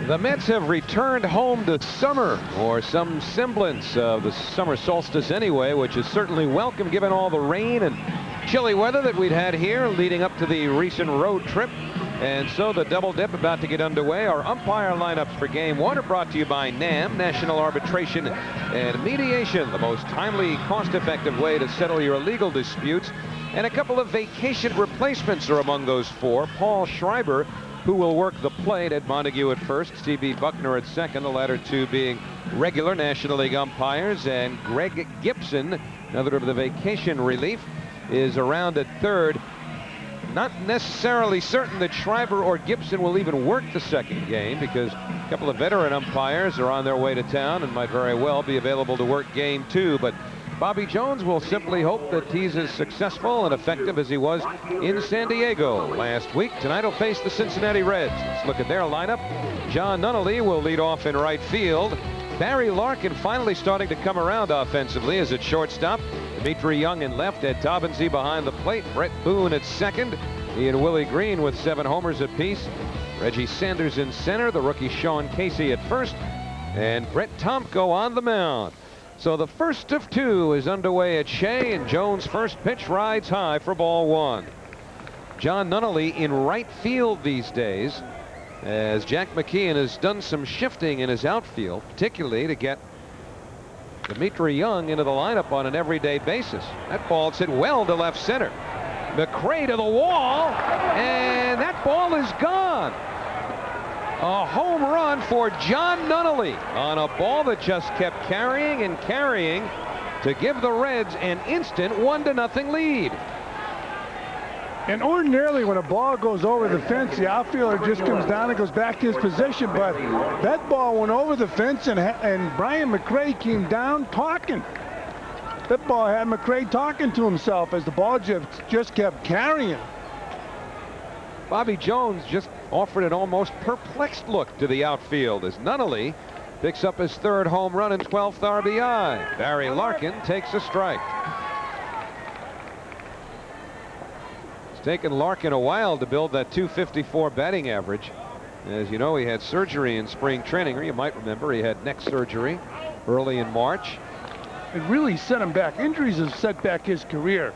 The Mets have returned home to summer, or some semblance of the summer solstice anyway, which is certainly welcome given all the rain and chilly weather that we'd had here leading up to the recent road trip. And so the double dip about to get underway. Our umpire lineups for game one are brought to you by NAM, National Arbitration and Mediation, the most timely, cost-effective way to settle your legal disputes. And a couple of vacation replacements are among those four. Paul Schreiber, who will work the plate, at Montague at first, C.B. Buckner at second, the latter two being regular National League umpires, and Greg Gibson, another of the vacation relief, is around at third. Not necessarily certain that Schreiber or Gibson will even work the second game, because a couple of veteran umpires are on their way to town and might very well be available to work game two. But Bobby Jones will simply hope that he's as successful and effective as he was in San Diego last week. Tonight he'll face the Cincinnati Reds. Let's look at their lineup. Jon Nunnally will lead off in right field. Barry Larkin finally starting to come around offensively as at shortstop. Dimitri Young in left, Ed Taubensee behind the plate. Brett Boone at second. He and Willie Green with 7 homers apiece. Reggie Sanders in center. The rookie Sean Casey at first. And Brett Tomko on the mound. So the first of two is underway at Shea, and Jones' first pitch rides high for ball one. Jon Nunnally in right field these days, as Jack McKeon has done some shifting in his outfield, particularly to get Dimitri Young into the lineup on an everyday basis. That ball's hit well to left center. McRae to the wall, and that ball is gone. A home run for Jon Nunnally on a ball that just kept carrying and carrying to give the Reds an instant 1-0 lead. And ordinarily when a ball goes over the fence, the outfielder just comes down and goes back to his position. But that ball went over the fence, and Brian McRae came down talking. That ball had McRae talking to himself as the ball just kept carrying. Bobby Jones just offered an almost perplexed look to the outfield as Nunnally picks up his third home run and 12th RBI. Barry Larkin takes a strike. It's taken Larkin a while to build that .254 batting average. As you know, he had surgery in spring training, or you might remember he had neck surgery early in March. It really set him back. Injuries have set back his career.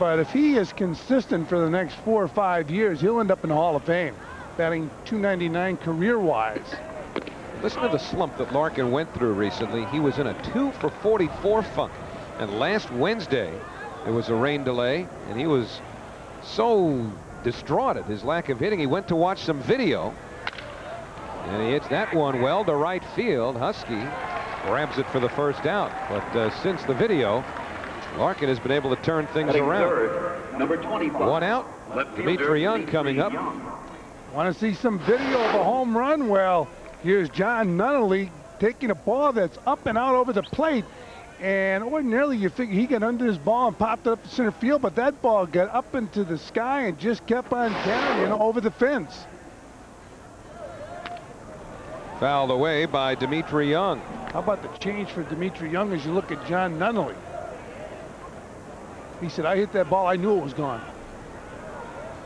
But if he is consistent for the next 4 or 5 years, he'll end up in the Hall of Fame, batting .299 career-wise. Listen to the slump that Larkin went through recently. He was in a 2-for-44 funk. And last Wednesday, there was a rain delay, and he was so distraught at his lack of hitting, he went to watch some video. And he hits that one well to right field. Huskey grabs it for the first out. But since the video, Larkin has been able to turn things around. Third, number 25. One out. Dimitri Young coming up. Want to see some video of a home run? Well, here's Jon Nunnally taking a ball that's up and out over the plate. And ordinarily you figure he got under his ball and popped it up to center field, but that ball got up into the sky and just kept on carrying over the fence. Fouled away by Dimitri Young. How about the change for Dimitri Young as you look at Jon Nunnally? He said, I hit that ball, I knew it was gone.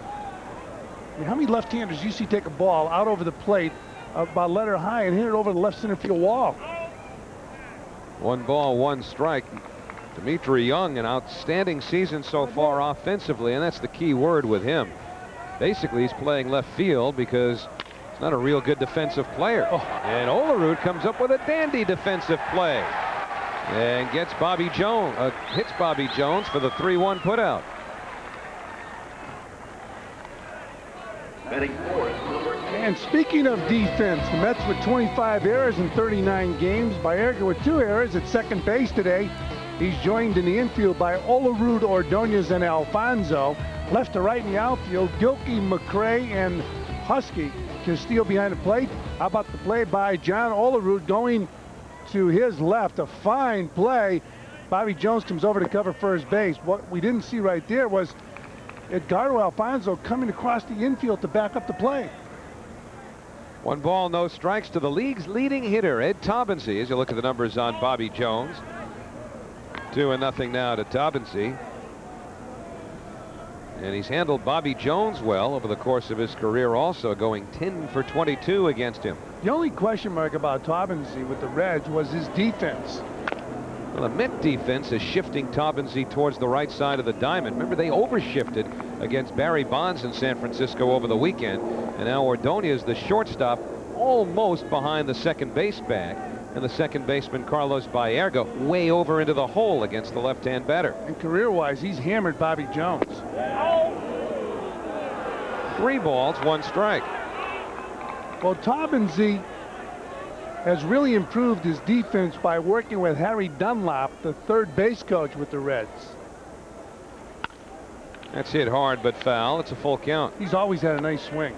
I mean, how many left-handers you see take a ball out over the plate about letter high and hit it over the left center field wall? 1 ball, 1 strike. Dimitri Young, an outstanding season so far offensively, and that's the key word with him. Basically, he's playing left field because he's not a real good defensive player. And Olerud comes up with a dandy defensive play. And gets Bobby Jones, hits Bobby Jones for the 3-1 putout. And speaking of defense, the Mets with 25 errors in 39 games. Baerga with 2 errors at second base today. He's joined in the infield by Olerud, Ordonez, and Alfonso. Left to right in the outfield, Gilkey, McRae, and Huskey. Castillo behind the plate. How about the play by John Olerud going to his left? A fine play. Bobby Jones comes over to cover first base. What we didn't see right there was Edgardo Alfonso coming across the infield to back up the play. 1 ball, no strikes to the league's leading hitter, Ed Taubensee, as you look at the numbers on Bobby Jones. 2-0 now to Taubensee. And he's handled Bobby Jones well over the course of his career, also going 10 for 22 against him. The only question mark about Taubensee with the Reds was his defense. Well, the Met defense is shifting Taubensee towards the right side of the diamond. Remember, they overshifted against Barry Bonds in San Francisco over the weekend. And now Ordonez, the shortstop, almost behind the second base bag. And the second baseman, Carlos Baerga, way over into the hole against the left-hand batter. And career-wise, he's hammered Bobby Jones. 3 balls, 1 strike. Well, Taubensee has really improved his defense by working with Harry Dunlop, the third base coach with the Reds. That's hit hard but foul. It's a full count. He's always had a nice swing.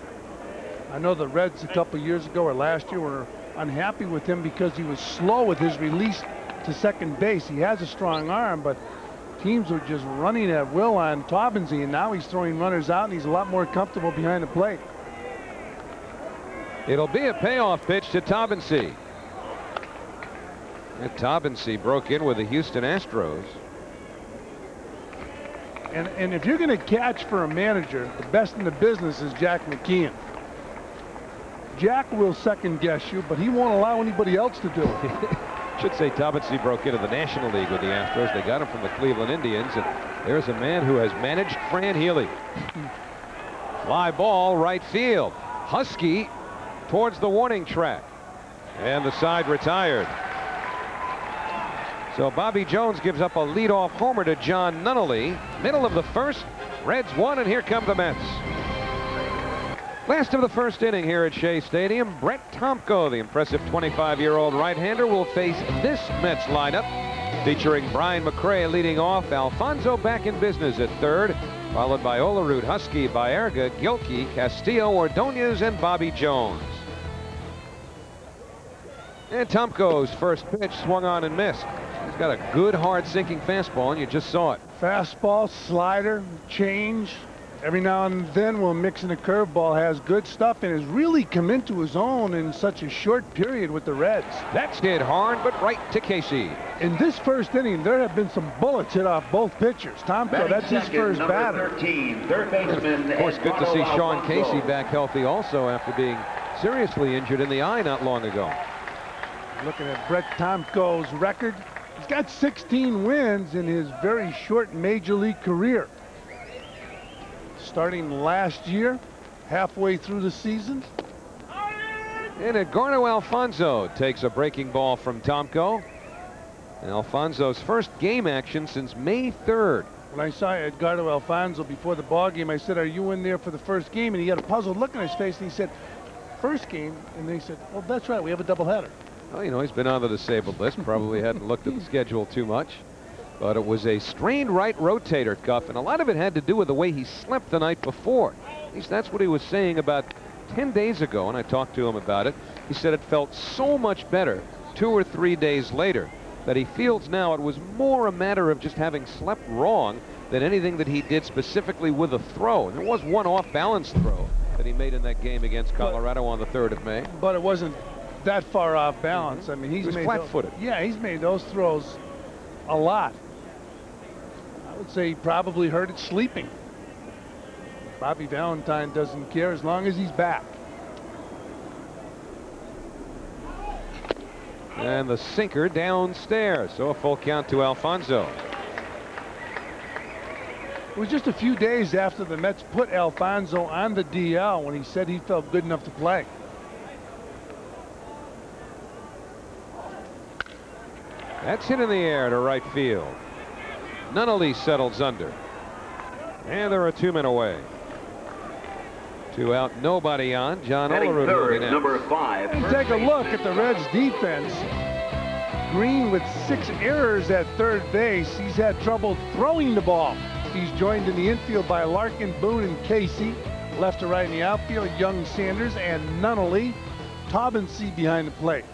I know the Reds a couple years ago or last year were unhappy with him because he was slow with his release to second base. He has a strong arm, but teams were just running at will on Taubensee, and now he's throwing runners out and he's a lot more comfortable behind the plate. It'll be a payoff pitch to Taubensee. And Taubensee broke in with the Houston Astros. And if you're going to catch for a manager, the best in the business is Jack McKeon. Jack will second guess you, but he won't allow anybody else to do it. Should say Taubensee broke into the National League with the Astros. They got him from the Cleveland Indians, and there's a man who has managed Fran Healy. Fly ball, right field. Huskey towards the warning track, and the side retired. So Bobby Jones gives up a leadoff homer to Jon Nunnally. Middle of the first, Reds 1, and here come the Mets. Last of the first inning here at Shea Stadium. Brett Tomko, the impressive 25-year-old right-hander, will face this Mets lineup, featuring Brian McRae leading off, Alfonso back in business at third, followed by Olerud, Huskey, Baerga, Gilkey, Castillo, Ordonez, and Bobby Jones. And Tomko's first pitch swung on and missed. He's got a good, hard sinking fastball, and you just saw it. Fastball, slider, change. Every now and then we'll mix in a curveball. Has good stuff and has really come into his own in such a short period with the Reds. That's hit hard, but right to Casey. In this first inning, there have been some bullets hit off both pitchers. Tomko, that's his first batter. 13, third baseman. Of course, good to see Sean Casey back healthy also after being seriously injured in the eye not long ago. Looking at Brett Tomko's record, he's got 16 wins in his very short major league career. Starting last year, halfway through the season. And Edgardo Alfonso takes a breaking ball from Tomko. And Alfonso's first game action since May 3rd. When I saw Edgardo Alfonso before the ball game, I said, "Are you in there for the first game?" And he had a puzzled look on his face, and he said, "First game." And they said, "Well, that's right, we have a doubleheader." Well, you know, he's been on the disabled list. Probably hadn't looked at the schedule too much. But it was a strained right rotator cuff, and a lot of it had to do with the way he slept the night before. At least that's what he was saying about 10 days ago, and I talked to him about it. He said it felt so much better 2 or 3 days later that he feels now it was more a matter of just having slept wrong than anything that he did specifically with a throw. And there was one off-balance throw that he made in that game against Colorado on the 3rd of May. But it wasn't that far off balance. I mean, he's made flat-footed. Yeah, he's made those throws a lot. I would say he probably heard it sleeping. Bobby Valentine doesn't care as long as he's back. And the sinker downstairs, so a full count to Alfonso. It was just a few days after the Mets put Alfonso on the DL when he said he felt good enough to play. That's hit in the air to right field. Nunnally settles under. And there are 2 men away. 2 out, nobody on. John Olerud moving in. Number 5. And take a look at the Reds defense. Green with 6 errors at third base. He's had trouble throwing the ball. He's joined in the infield by Larkin, Boone, and Casey. Left to right in the outfield, Young, Sanders, and Nunnally. Taubensee behind the plate.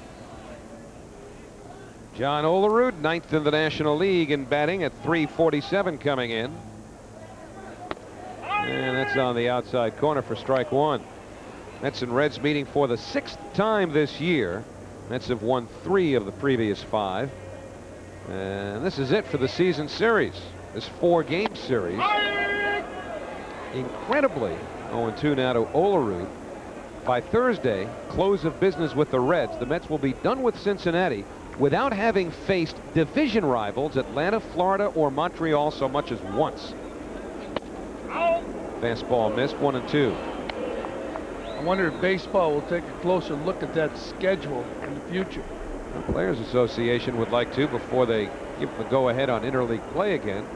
John Olerud, 9th in the National League in batting at .347 coming in. And that's on the outside corner for strike 1. Mets and Reds meeting for the 6th time this year. Mets have won 3 of the previous 5. And this is it for the season series. This 4-game series. Incredibly, 0-2 now to Olerud. by Thursday, close of business with the Reds, the Mets will be done with Cincinnati without having faced division rivals Atlanta, Florida, or Montreal so much as once. Fastball missed, 1-2. I wonder if baseball will take a closer look at that schedule in the future. The Players Association would like to before they give the go-ahead on interleague play again.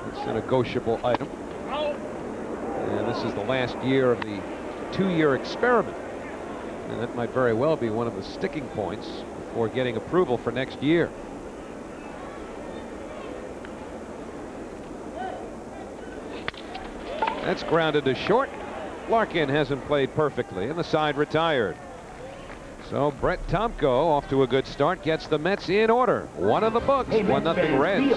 It's a negotiable item. And this is the last year of the 2-year experiment. And that might very well be one of the sticking points before getting approval for next year. That's grounded to short. Larkin hasn't played perfectly, and the side retired. So Brett Tomko, off to a good start, gets the Mets in order. One of the books, 1-0 Reds.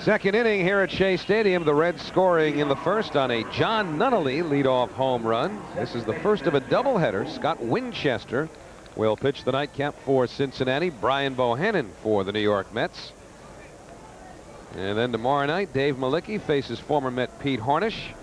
Second inning here at Shea Stadium. The Reds scoring in the first on a Jon Nunnally leadoff home run. This is the first of a doubleheader. Scott Winchester will pitch the nightcap for Cincinnati. Brian Bohannon for the New York Mets. And then tomorrow night, Dave Malicki faces former Met Pete Harnisch.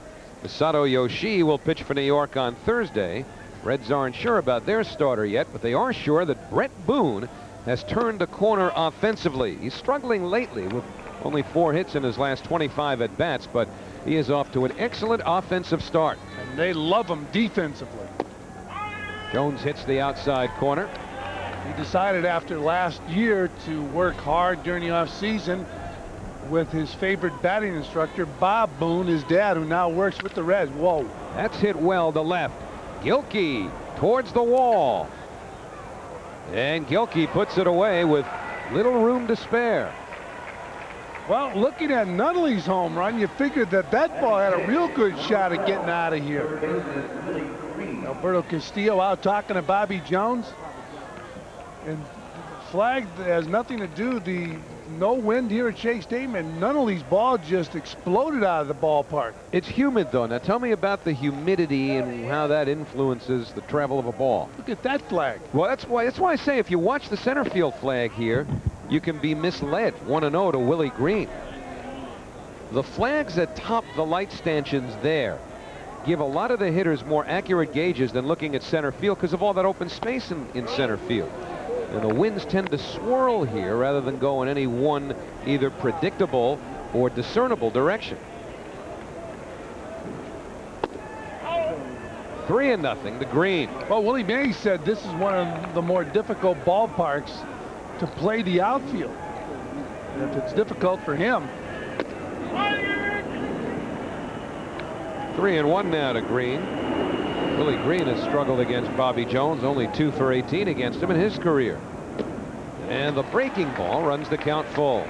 Masato Yoshii will pitch for New York on Thursday. Reds aren't sure about their starter yet, but they are sure that Brett Boone has turned a corner offensively. He's struggling lately with only 4 hits in his last 25 at-bats, but he is off to an excellent offensive start. And they love him defensively. Jones hits the outside corner. He decided after last year to work hard during the offseason with his favorite batting instructor, Bob Boone, his dad, who now works with the Reds. Whoa. That's hit well to left. Gilkey towards the wall. And Gilkey puts it away with little room to spare. Well, looking at Nunnally's home run, you figured that that ball had a real good shot at getting out of here. Alberto Castillo out talking to Bobby Jones. And flag has nothing to do. The no wind here at Shea Stadium, and Nunnally's ball just exploded out of the ballpark. It's humid, though. Now tell me about the humidity and how that influences the travel of a ball. Look at that flag. Well, that's why I say if you watch the center field flag here, you can be misled. 1-0 to Willie Green. The flags that top the light stanchions there give a lot of the hitters more accurate gauges than looking at center field because of all that open space in center field. And the winds tend to swirl here rather than go in any one either predictable or discernible direction. 3-0 to Green. Well, Willie Mays said this is one of the more difficult ballparks to play the outfield. And if it's difficult for him. 3-1 now to Green. Willie Green has struggled against Bobby Jones, only 2 for 18 against him in his career. And the breaking ball runs the count full.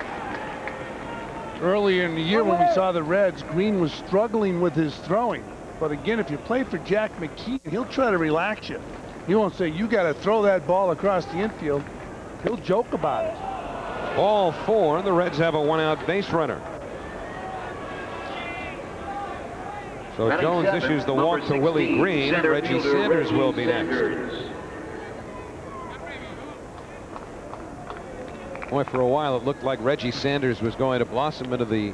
Earlier in the year when we saw the Reds, Green was struggling with his throwing. But again, if you play for Jack McKeon, he'll try to relax you. He won't say, you got to throw that ball across the infield. He'll joke about it. Ball 4, and the Reds have a 1-out base runner. So Jones issues the walk to Willie Green. Reggie Sanders will be next. Boy, for a while it looked like Reggie Sanders was going to blossom into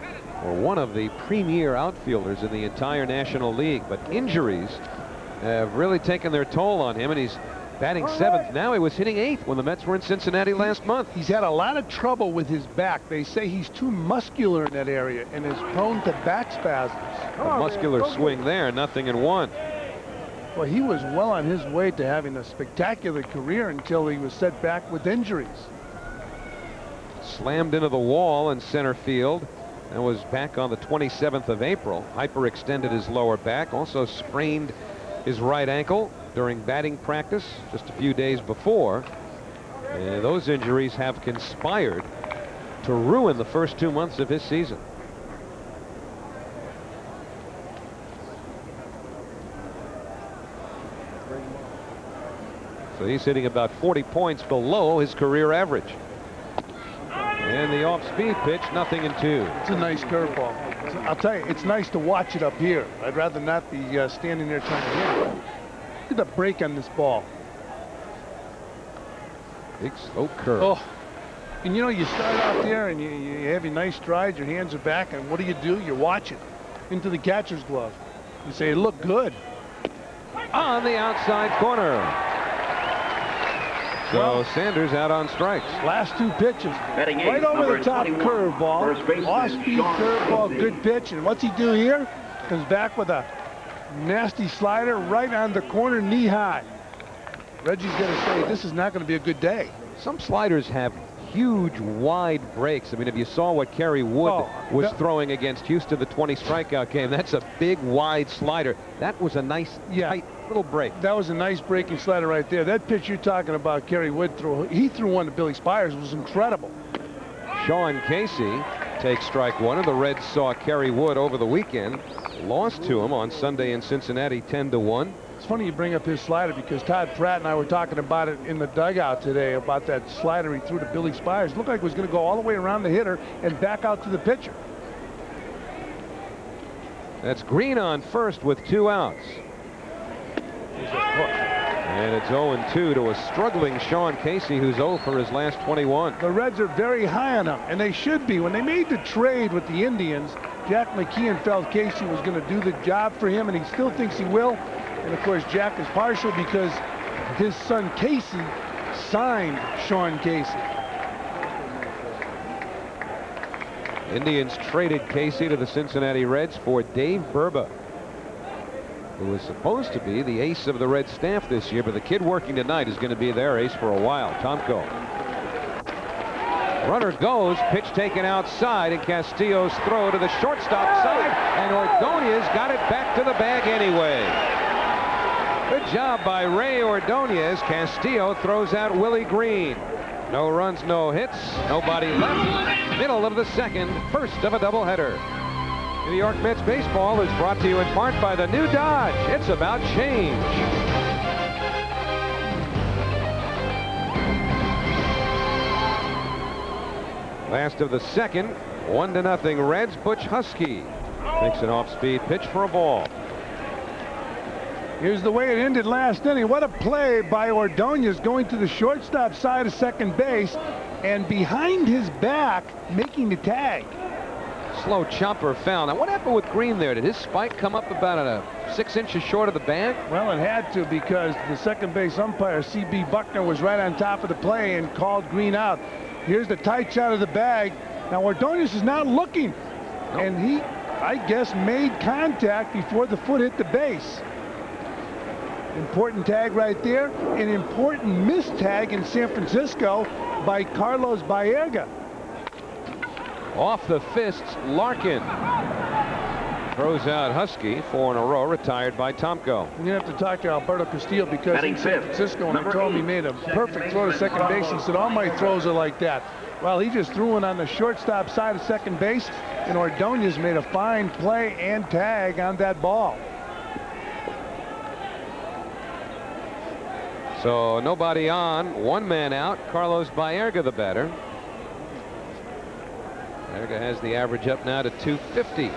one of the premier outfielders in the entire National League, but injuries have really taken their toll on him, and he's batting 7th now. He was hitting 8th when the Mets were in Cincinnati last month. He's had a lot of trouble with his back. They say he's too muscular in that area and is prone to back spasms. A muscular swing there, 0-1. Well, he was well on his way to having a spectacular career until he was set back with injuries. Slammed into the wall in center field and was back on the 27th of April. Hyperextended his lower back, also sprained his right ankle during batting practice just a few days before. And those injuries have conspired to ruin the first 2 months of his season. So he's hitting about 40 points below his career average. And the off-speed pitch, 0-2. It's a nice curveball. I'll tell you, it's nice to watch it up here. I'd rather not be standing there trying to hit it. Look at the break on this ball. Big slow curve. Oh, and you know, you start out there and you have your nice strides, your hands are back, and what do? You watch it into the catcher's glove. You say, look good. On the outside corner. So Well, Sanders out on strikes. Last two pitches. Right over the top curveball. Off-speed curveball, good pitch. And what's he do here? Comes back with a nasty slider right on the corner, knee high. Reggie's going to say this is not going to be a good day. Some sliders have huge wide breaks. I mean, if you saw what Kerry Wood was throwing against Houston, the 20 strikeout game, that's a big wide slider. That was a nice tight little break. That was a nice breaking slider right there. That pitch you're talking about, Kerry Wood threw, he threw one to Billy Spires. It was incredible. Sean Casey takes strike one, and the Reds saw Kerry Wood over the weekend. Lost to him on Sunday in Cincinnati 10-1. It's funny you bring up his slider because Todd Pratt and I were talking about it in the dugout today about that slider he threw to Billy Spires. It looked like it was going to go all the way around the hitter and back out to the pitcher. That's Green on first with 2 outs. And it's 0-2 to a struggling Sean Casey, who's 0 for his last 21. The Reds are very high on him, and they should be. When they made the trade with the Indians, Jack McKeon felt Casey was going to do the job for him, and he still thinks he will. And of course, Jack is partial because his son Casey signed Sean Casey. Indians traded Casey to the Cincinnati Reds for Dave Burba, who was supposed to be the ace of the Reds staff this year, but the kid working tonight is going to be their ace for a while. Tomko. Runner goes, pitch taken outside, and Castillo's throw to the shortstop side, and Ordonez got it back to the bag anyway. Good job by Ray Ordonez. Castillo throws out Willie Green. No runs, no hits, nobody left. Middle of the second, first of a doubleheader. New York Mets baseball is brought to you in part by the new Dodge. It's about change. Last of the second, 1-0 Reds. Butch Huskey takes an off-speed pitch for a ball. Here's the way it ended last inning. What a play by Ordonez going to the shortstop side of second base and behind his back making the tag. Slow chopper foul. Now what happened with Green there? Did his spike come up about 6 inches short of the bag? Well, it had to because the second base umpire, C.B. Buckner, was right on top of the play and called Green out. Here's the tight shot of the bag. Now Ordonez is not looking. And he, I guess, made contact before the foot hit the base. Important tag right there. An important missed tag in San Francisco by Carlos Baerga. Off the fists, Larkin throws out Huskey. 4 in a row, retired by Tomko. You have to talk to Alberto Castillo because in San Francisco, when I told him he made a perfect throw to second base, he said, all my throws are like that. Well, he just threw one on the shortstop side of second base, and Ordonez made a fine play and tag on that ball. So nobody on, 1 man out. Carlos Baerga the batter. Baerga has the average up now to 250.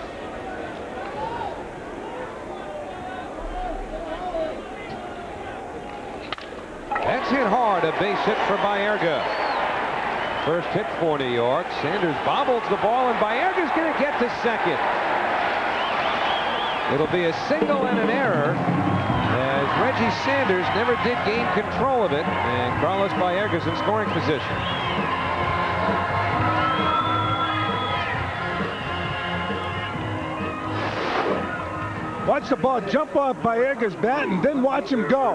That's hit hard, a base hit for Baerga. First hit for New York. Sanders bobbles the ball, and Baerga's going to get to second. It'll be a single and an error, as Reggie Sanders never did gain control of it, and Carlos Baerga's in scoring position. Watch the ball jump off Baerga's bat and then watch him go.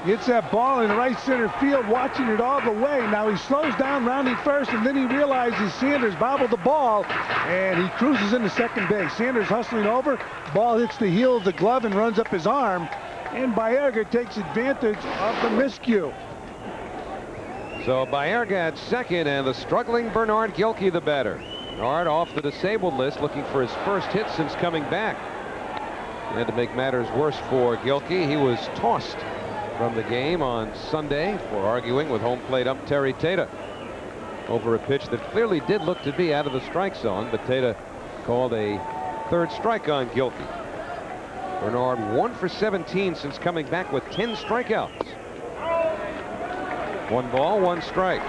Hits that ball in right center field, watching it all the way. Now he slows down rounding first, and then he realizes Sanders bobbled the ball, and he cruises into second base. Sanders hustling over, ball hits the heel of the glove and runs up his arm, and Baerga takes advantage of the miscue. So Baerga at second, and the struggling Bernard Gilkey the batter. Bernard off the disabled list, looking for his first hit since coming back. And to make matters worse for Gilkey, he was tossed from the game on Sunday for arguing with home plate ump Terry Tata over a pitch that clearly did look to be out of the strike zone, but Tata called a third strike on Gilkey. Bernard 1 for 17 since coming back with 10 strikeouts. 1 ball, 1 strike.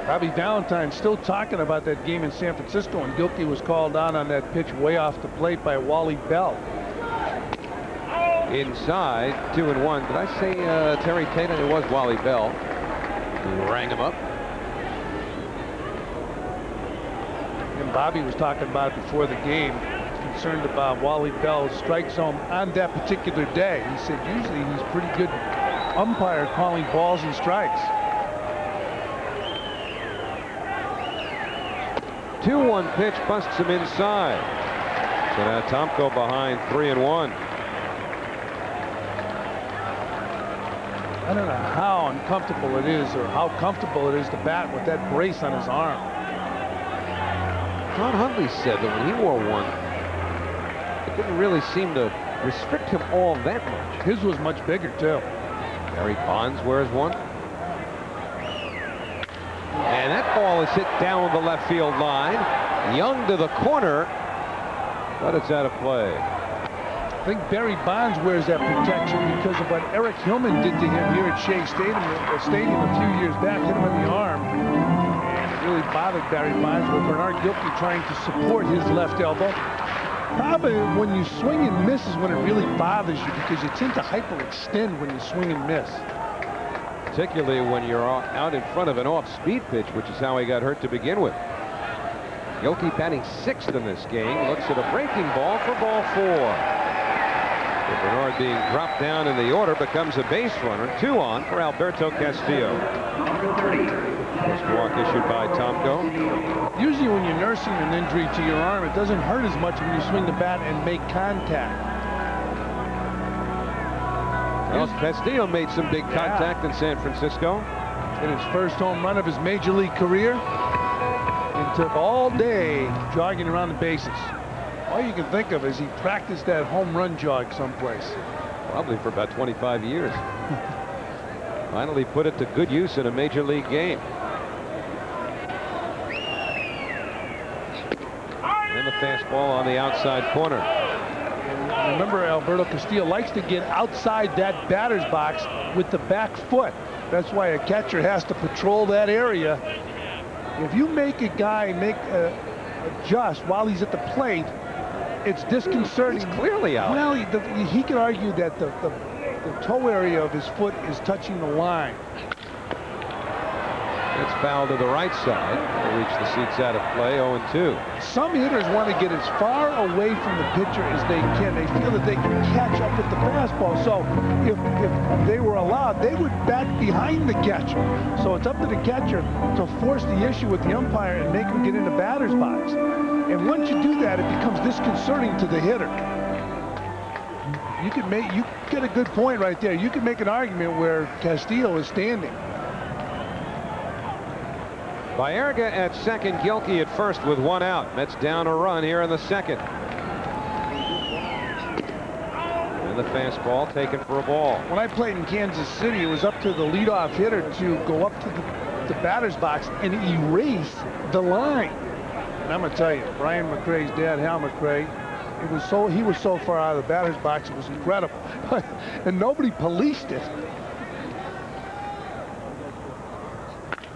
Bobby Valentine still talking about that game in San Francisco, and Gilkey was called on that pitch way off the plate by Wally Bell. Inside, 2-1. Did I say Terry Tatum? It was Wally Bell who rang him up. And Bobby was talking about it before the game, concerned about Wally Bell's strike zone on that particular day. He said usually he's pretty good umpire calling balls and strikes. 2-1 pitch busts him inside. So now Tomko behind 3-1. I don't know how uncomfortable it is or how comfortable it is to bat with that brace on his arm. Ron Hundley said that when he wore one, it didn't really seem to restrict him all that much. His was much bigger, too. Barry Bonds wears one. And that ball is hit down the left field line. Young to the corner, but it's out of play. I think Barry Bonds wears that protection because of what Eric Hillman did to him here at Shea Stadium a few years back, hit him in the arm. And it really bothered Barry Bonds with Bernard Gilkey trying to support his left elbow. Probably when you swing and miss is when it really bothers you, because you tend to hyperextend when you swing and miss. Particularly when you're out in front of an off-speed pitch, which is how he got hurt to begin with. Gilkey batting 6th in this game. Looks at a breaking ball for ball 4. Bernard being dropped down in the order becomes a base runner. 2 on for Alberto Castillo. First walk issued by Tomko. Usually when you're nursing an injury to your arm, it doesn't hurt as much when you swing the bat and make contact. Well, Castillo made some big contact in San Francisco. In his first home run of his major league career. It took all day jogging around the bases. All you can think of is he practiced that home run jog someplace. Probably for about 25 years. Finally put it to good use in a major league game. And the fastball on the outside corner. And remember, Alberto Castillo likes to get outside that batter's box with the back foot. That's why a catcher has to patrol that area. If you make a guy adjust while he's at the plate, it's disconcerting. He's clearly out. Well, he could argue that the toe area of his foot is touching the line. It's foul to the right side. They reach the seats out of play, 0-2. Some hitters want to get as far away from the pitcher as they can. They feel that they can catch up with the fastball. So if they were allowed, they would bat behind the catcher. So it's up to the catcher to force the issue with the umpire and make him get in the batter's box. And once you do that, it becomes disconcerting to the hitter. You get a good point right there. You could make an argument where Castillo is standing. Baerga at second, Gilkey at first with 1 out. Mets down a run here in the second. And the fastball taken for a ball. When I played in Kansas City, it was up to the leadoff hitter to go up to the batter's box and erase the line. And I'm going to tell you, Brian McRae's dad, Hal McRae, he was so far out of the batter's box, it was incredible. And nobody policed it.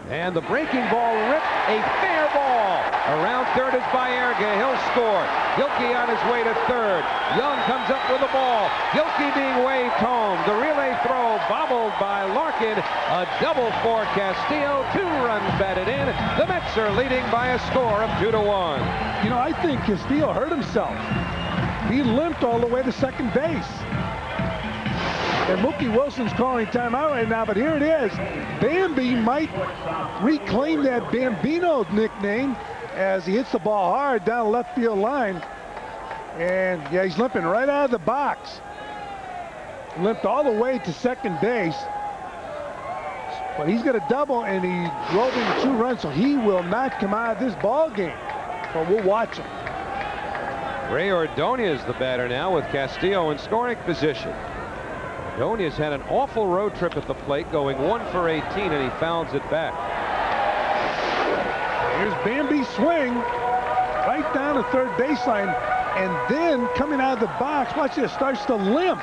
And the breaking ball ripped, a fair ball. Around third is Baerga. He'll score. Gilkey on his way to third. Young comes up with the ball. Gilkey being waved home. The relay throw bobbled by Larkin. A double for Castillo. 2 runs batted in. The Mets are leading by a score of 2-1. You know, I think Castillo hurt himself. He limped all the way to second base. And Mookie Wilson's calling timeout right now, but here it is. Bambi might reclaim that Bambino nickname as he hits the ball hard down the left field line. And yeah, he's limping right out of the box. Limped all the way to second base. But he's got a double, and he drove in 2 runs, so he will not come out of this ball game. But we'll watch him. Ray Ordonez the batter now with Castillo in scoring position. Ordonez had an awful road trip at the plate, going 1 for 18, and he fouls it back. Here's Bambi's swing right down the third baseline, and then coming out of the box, watch this, starts to limp.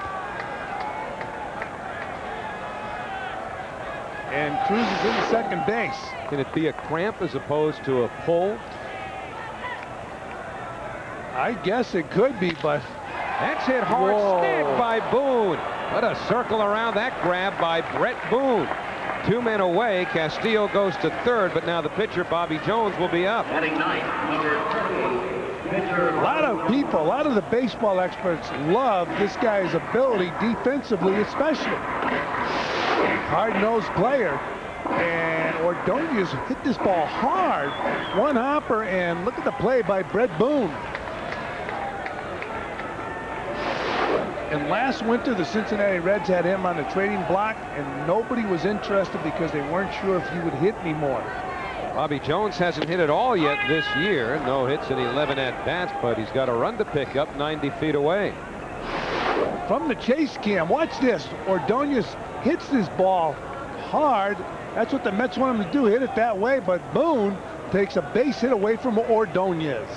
and cruises into second base. Can it be a cramp as opposed to a pull? I guess it could be, but that's hit hard. Whoa. Snagged by Boone. What a circle around that grab by Brett Boone. 2 men away. Castillo goes to third, but now the pitcher, Bobby Jones, will be up. Batting ninth, number 30, pitcher. a lot of people, a lot of the baseball experts love this guy's ability defensively, especially. Hard-nosed player. And Ordonez hit this ball hard. One hopper, and look at the play by Brett Boone. And last winter, the Cincinnati Reds had him on the trading block, and nobody was interested because they weren't sure if he would hit anymore. Bobby Jones hasn't hit at all yet this year. No hits in 11 at-bats, but he's got a run to pick up 90 feet away. From the chase cam, watch this. Ordonez hits this ball hard. That's what the Mets want him to do, hit it that way, but Boone takes a base hit away from Ordonez.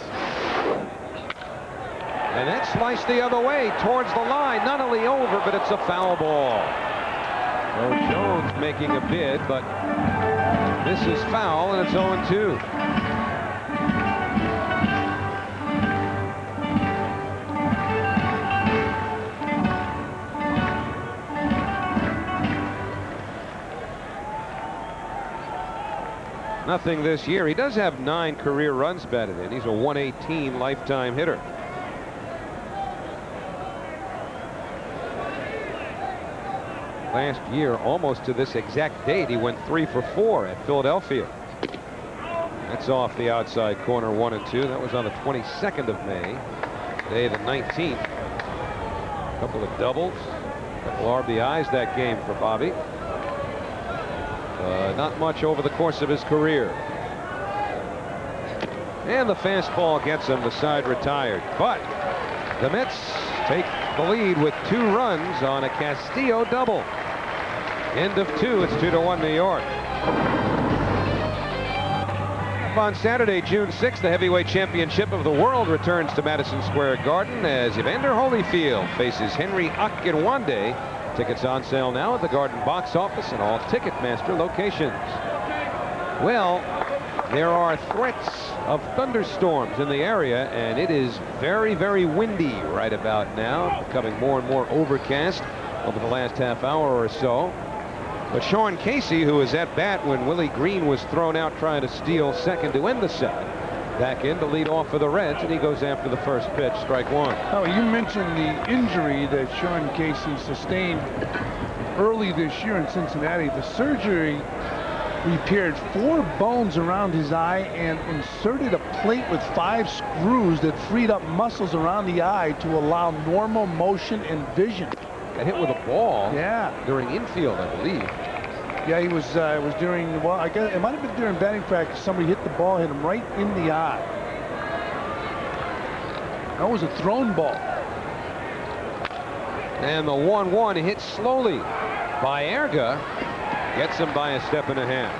And that sliced the other way towards the line. Nunnally over, but it's a foul ball. So Jones making a bid, but this is foul, and it's 0-2. Nothing this year. He does have 9 career runs batted in. He's a 118 lifetime hitter. Last year, almost to this exact date, he went 3 for 4 at Philadelphia. That's off the outside corner, 1-2. That was on the 22nd of May. Today, the 19th. A couple of doubles, a couple RBIs that game for Bobby. Not much over the course of his career. And the fastball gets him. The side retired. But the Mets take the lead with 2 runs on a Castillo double. End of 2. It's 2-1 New York. On Saturday, June 6th, the heavyweight championship of the world returns to Madison Square Garden as Evander Holyfield faces Henry Akinwande. Tickets on sale now at the Garden box office and all Ticketmaster locations. Well, there are threats of thunderstorms in the area, and it is very, very windy right about now, becoming more and more overcast over the last half hour or so. But Sean Casey, who was at bat when Willie Green was thrown out trying to steal second to end the set, back in to lead off for the Reds, and he goes after the first pitch, strike 1. Oh, you mentioned the injury that Sean Casey sustained early this year in Cincinnati. The surgery repaired 4 bones around his eye and inserted a plate with 5 screws that freed up muscles around the eye to allow normal motion and vision. Got hit with a ball. Yeah. During infield, I believe. Yeah, he was. It was during. Well, I guess it might have been during batting practice. Somebody hit the ball, hit him right in the eye. That was a thrown ball. And the 1-1 hit slowly by Erga. Gets him by a step and a half.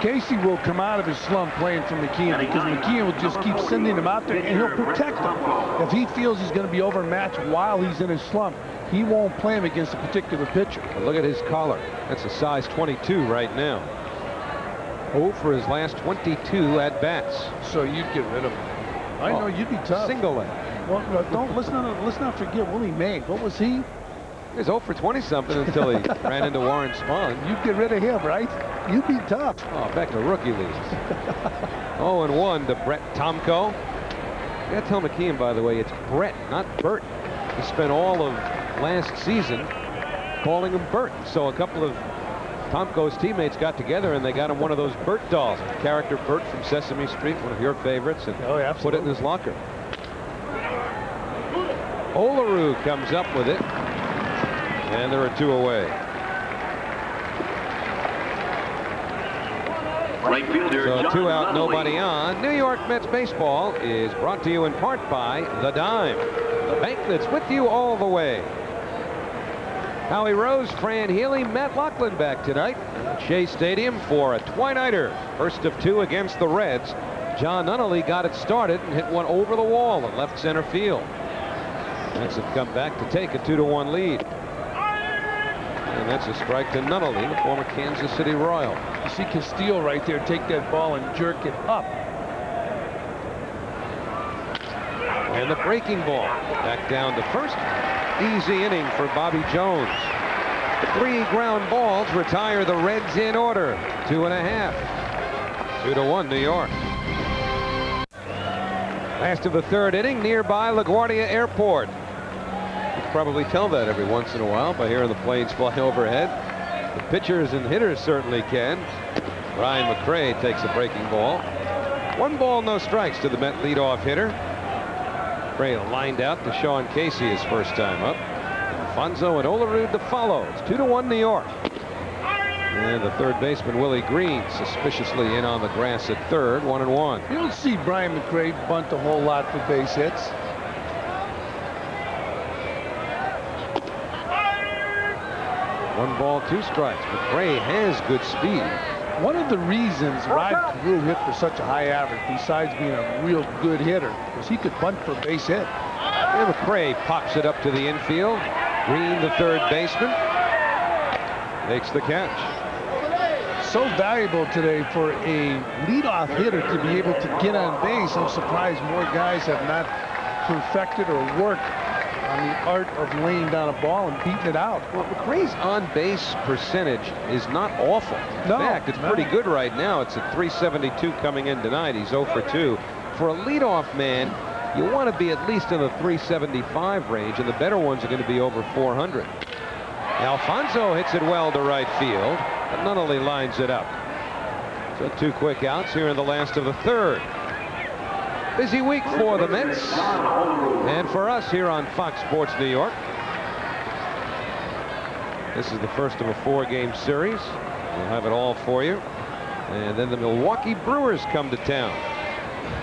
Casey will come out of his slump playing for McKeon because McKeon will just keep sending him out there and he'll protect him. If he feels he's going to be overmatched while he's in his slump, he won't play him against a particular pitcher. But look at his collar. That's a size 22 right now. 0 for his last 22 at bats. So you'd get rid of him. I know you'd be tough. Single leg. Well, let's not forget Willie Mays. What was he? He was 0 for 20-something until he ran into Warren Spahn. You'd get rid of him, right? You'd be tough. Oh, back to rookie leagues. 0-1 to Brett Tomko. I gotta tell McKeon, by the way, it's Brett, not Bert. He spent all of last season calling him Bert. So a couple of Tomko's teammates got together and they got him one of those Bert dolls. Character Bert from Sesame Street, one of your favorites, and put it in his locker. Olerud comes up with it, and there are 2 away. Right fielder, So Jon 2 out, Nunnally. nobody on. New York Mets baseball is brought to you in part by The Dime, the bank that's with you all the way. Howie Rose, Fran, Healy, Matt Loughlin back tonight at Shea Stadium for a Twi-Nighter. First of 2 against the Reds. Jon Nunnally got it started and hit one over the wall in left center field. Mets have come back to take a 2-1 lead. And that's a strike to Nunnally, the former Kansas City Royal. You see Castillo right there take that ball and jerk it up. And the breaking ball back down to first. Easy inning for Bobby Jones. 3 ground balls retire the Reds in order. 2.5. 2-1 New York. Last of the 3rd inning, nearby LaGuardia Airport. You can probably tell that every once in a while by hearing the planes fly overhead. The pitchers and hitters certainly can. Brian McRae takes a breaking ball. 1 ball, no strikes to the Met leadoff hitter. McRae lined out to Sean Casey his first time up. Alfonso and Olerud to follow. It's 2-1 New York. And the 3rd baseman Willie Green suspiciously in on the grass at 3rd. 1-1. You don't see Brian McRae bunt a whole lot for base hits. One ball, 2 strikes. McRae has good speed. One of the reasons Rod Carew hit for such a high average, besides being a real good hitter, was he could bunt for a base hit. And McRae pops it up to the infield. Green, the 3rd baseman, makes the catch. So valuable today for a leadoff hitter to be able to get on base. I'm surprised more guys have not perfected or worked on the art of laying down a ball and beating it out. Well, McRae's on-base percentage is not awful. In fact, it's pretty good right now. It's at .372 coming in tonight. He's 0 for 2. For a leadoff man, you want to be at least in the .375 range, and the better ones are going to be over .400. Alfonso hits it well to right field, but Nunnally lines it up. So 2 quick outs here in the last of the 3rd. Busy week for the Mets and for us here on Fox Sports New York. This is the first of a 4-game series. We'll have it all for you. And then the Milwaukee Brewers come to town.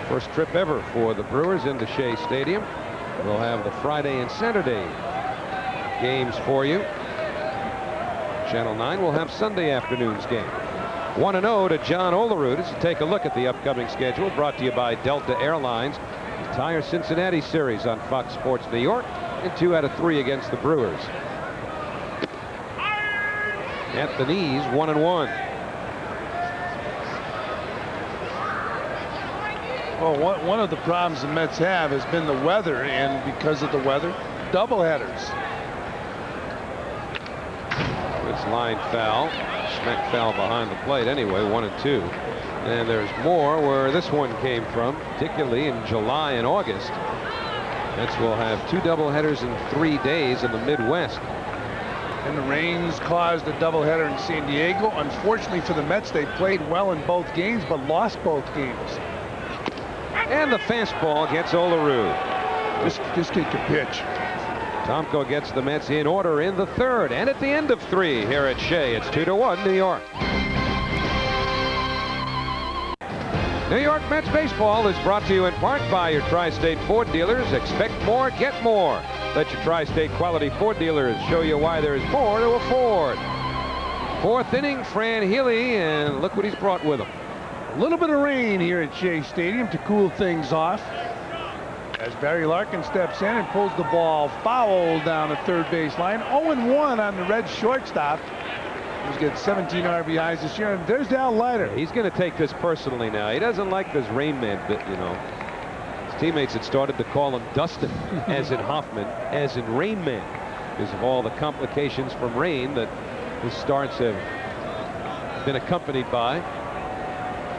First trip ever for the Brewers into Shea Stadium. We'll have the Friday and Saturday games for you. Channel 9 will have Sunday afternoon's game. 1-0 to John Olerud as you take a look at the upcoming schedule, brought to you by Delta Airlines. The entire Cincinnati series on Fox Sports New York, and 2 out of 3 against the Brewers. At the knees, 1-1. Well, one of the problems the Mets have has been the weather, and because of the weather, doubleheaders. It's line foul. Smack foul behind the plate anyway, 1-2. And there's more where this one came from, particularly in July and August. Mets will have 2 doubleheaders in 3 days in the Midwest. And the rains caused a doubleheader in San Diego. Unfortunately for the Mets, they played well in both games, but lost both games. And the fastball gets Olerud. This kid can pitch. Tomko gets the Mets in order in the 3rd, and at the end of 3 here at Shea, it's 2-1 New York. New York Mets baseball is brought to you in part by your Tri-State Ford dealers. Expect more, get more. Let your Tri-State quality Ford dealers show you why there's more to afford. 4th inning, Fran Healy, and look what he's brought with him. A little bit of rain here at Shea Stadium to cool things off, as Barry Larkin steps in and pulls the ball foul down the 3rd base line. 0-1 on the Reds shortstop. He's got 17 RBIs this year, and there's Dal Leiter. He's going to take this personally now. He doesn't like this Rain Man bit, you know. His teammates had started to call him Dustin, as in Hoffman, as in Rain Man, because of all the complications from rain that his starts have been accompanied by.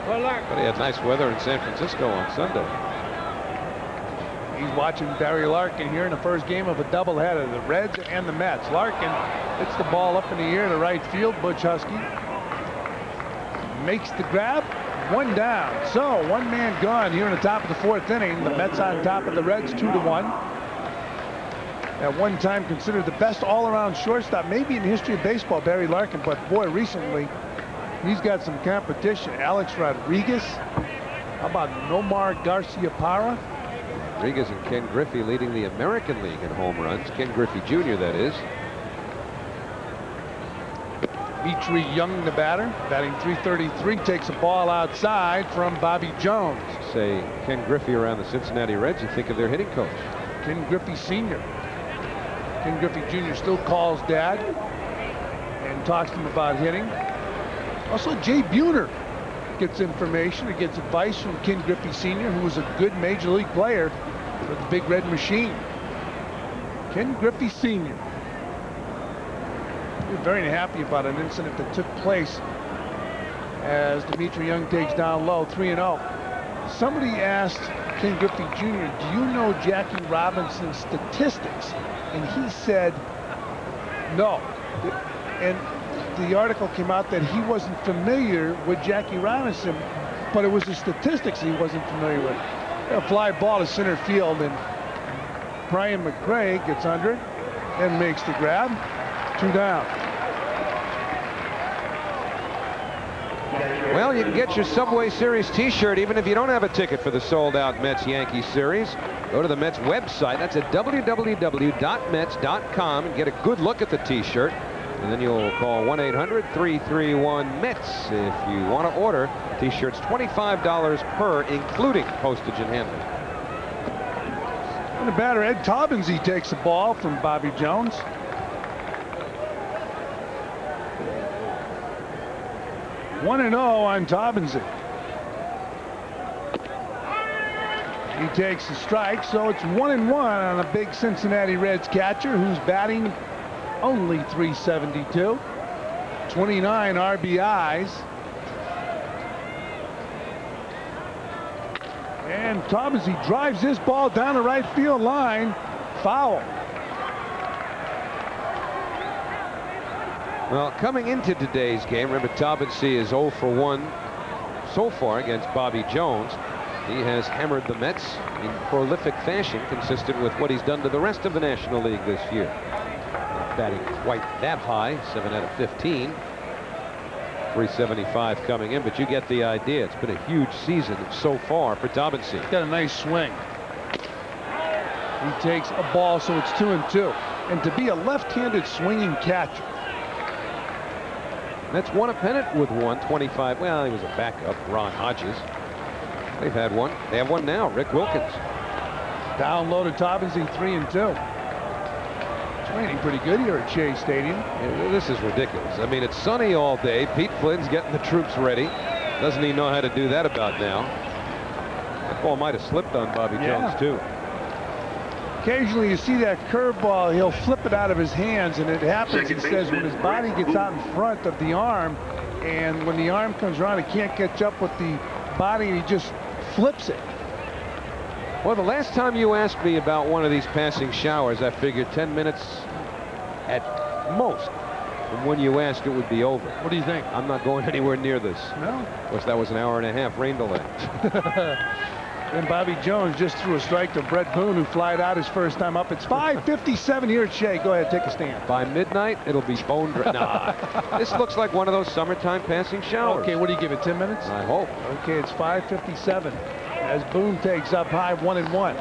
But he had nice weather in San Francisco on Sunday. He's watching Barry Larkin here in the first game of a doubleheader, the Reds and the Mets. Larkin hits the ball up in the air to right field. Butch Huskey makes the grab. 1 down. So 1 man gone here in the top of the 4th inning. The Mets on top of the Reds 2-1. At one time considered the best all-around shortstop maybe in the history of baseball, Barry Larkin, but boy, recently he's got some competition. Alex Rodriguez. How about Nomar Garciaparra? Rodriguez and Ken Griffey leading the American League in home runs. Ken Griffey Jr., that is. Mitri Young, the batter, batting .333, takes a ball outside from Bobby Jones. Say Ken Griffey around the Cincinnati Reds, you think of their hitting coach. Ken Griffey Sr. Ken Griffey Jr. still calls Dad. talks to him about hitting. Also, Jay Buhner gets information or gets advice from Ken Griffey Sr., who was a good Major League player for the Big Red Machine. Ken Griffey Sr. We're very happy about an incident that took place as Dimitri Young takes down low, 3-0. Somebody asked Ken Griffey Jr., do you know Jackie Robinson's statistics? And he said, no. And the article came out that he wasn't familiar with Jackie Robinson, but it was the statistics he wasn't familiar with. A fly ball to center field, and Brian McRae gets under it and makes the grab. 2 down. Well, you can get your Subway Series t-shirt even if you don't have a ticket for the sold-out Mets-Yankees series. Go to the Mets website. That's at www.mets.com and get a good look at the t-shirt. And then you'll call 1-800-331-METS if you want to order. T-shirts $25 per, including postage and handling. And the batter, Ed Taubensee, takes the ball from Bobby Jones. One and 0 on Taubensee. He takes the strike, so it's 1-1 on a big Cincinnati Reds catcher who's batting only .372. 29 RBIs. And Taubensee drives this ball down the right field line. Foul. Well, coming into today's game, remember Taubensee is 0 for 1 so far against Bobby Jones. He has hammered the Mets in prolific fashion, consistent with what he's done to the rest of the National League this year. Not batting quite that high, 7 out of 15. 375 coming in, but you get the idea. It's been a huge season so far for Taubensee. He's got a nice swing. He takes a ball, so it's 2-2. And to be a left-handed swinging catcher. Mets won a pennant with 125. Well, he was a backup, Ron Hodges. They've had one. They have one now, Rick Wilkins. Down low to Taubensee, 3-2. It's raining pretty good here at Shea Stadium. Yeah, this is ridiculous. I mean, it's sunny all day. Pete Flynn's getting the troops ready. Doesn't he know how to do that about now? That ball might have slipped on Bobby Jones, too. Occasionally you see that curveball, he'll flip it out of his hands, and it happens, he says, when his body gets out in front of the arm, and when the arm comes around, he can't catch up with the body, and he just flips it. Well, the last time you asked me about one of these passing showers, I figured 10 minutes at most. And when you asked, it would be over. What do you think? I'm not going anywhere near this. No? Of course, that was an hour and a half rain delay. And Bobby Jones just threw a strike to Brett Boone, who flied out his first time up. It's 5:57 here at Shea. Go ahead, take a stand. By midnight, it'll be bone dry. Nah, this looks like one of those summertime passing showers. Okay, what do you give it, 10 minutes? I hope. Okay, it's 5:57 as Boone takes up high, 1-1.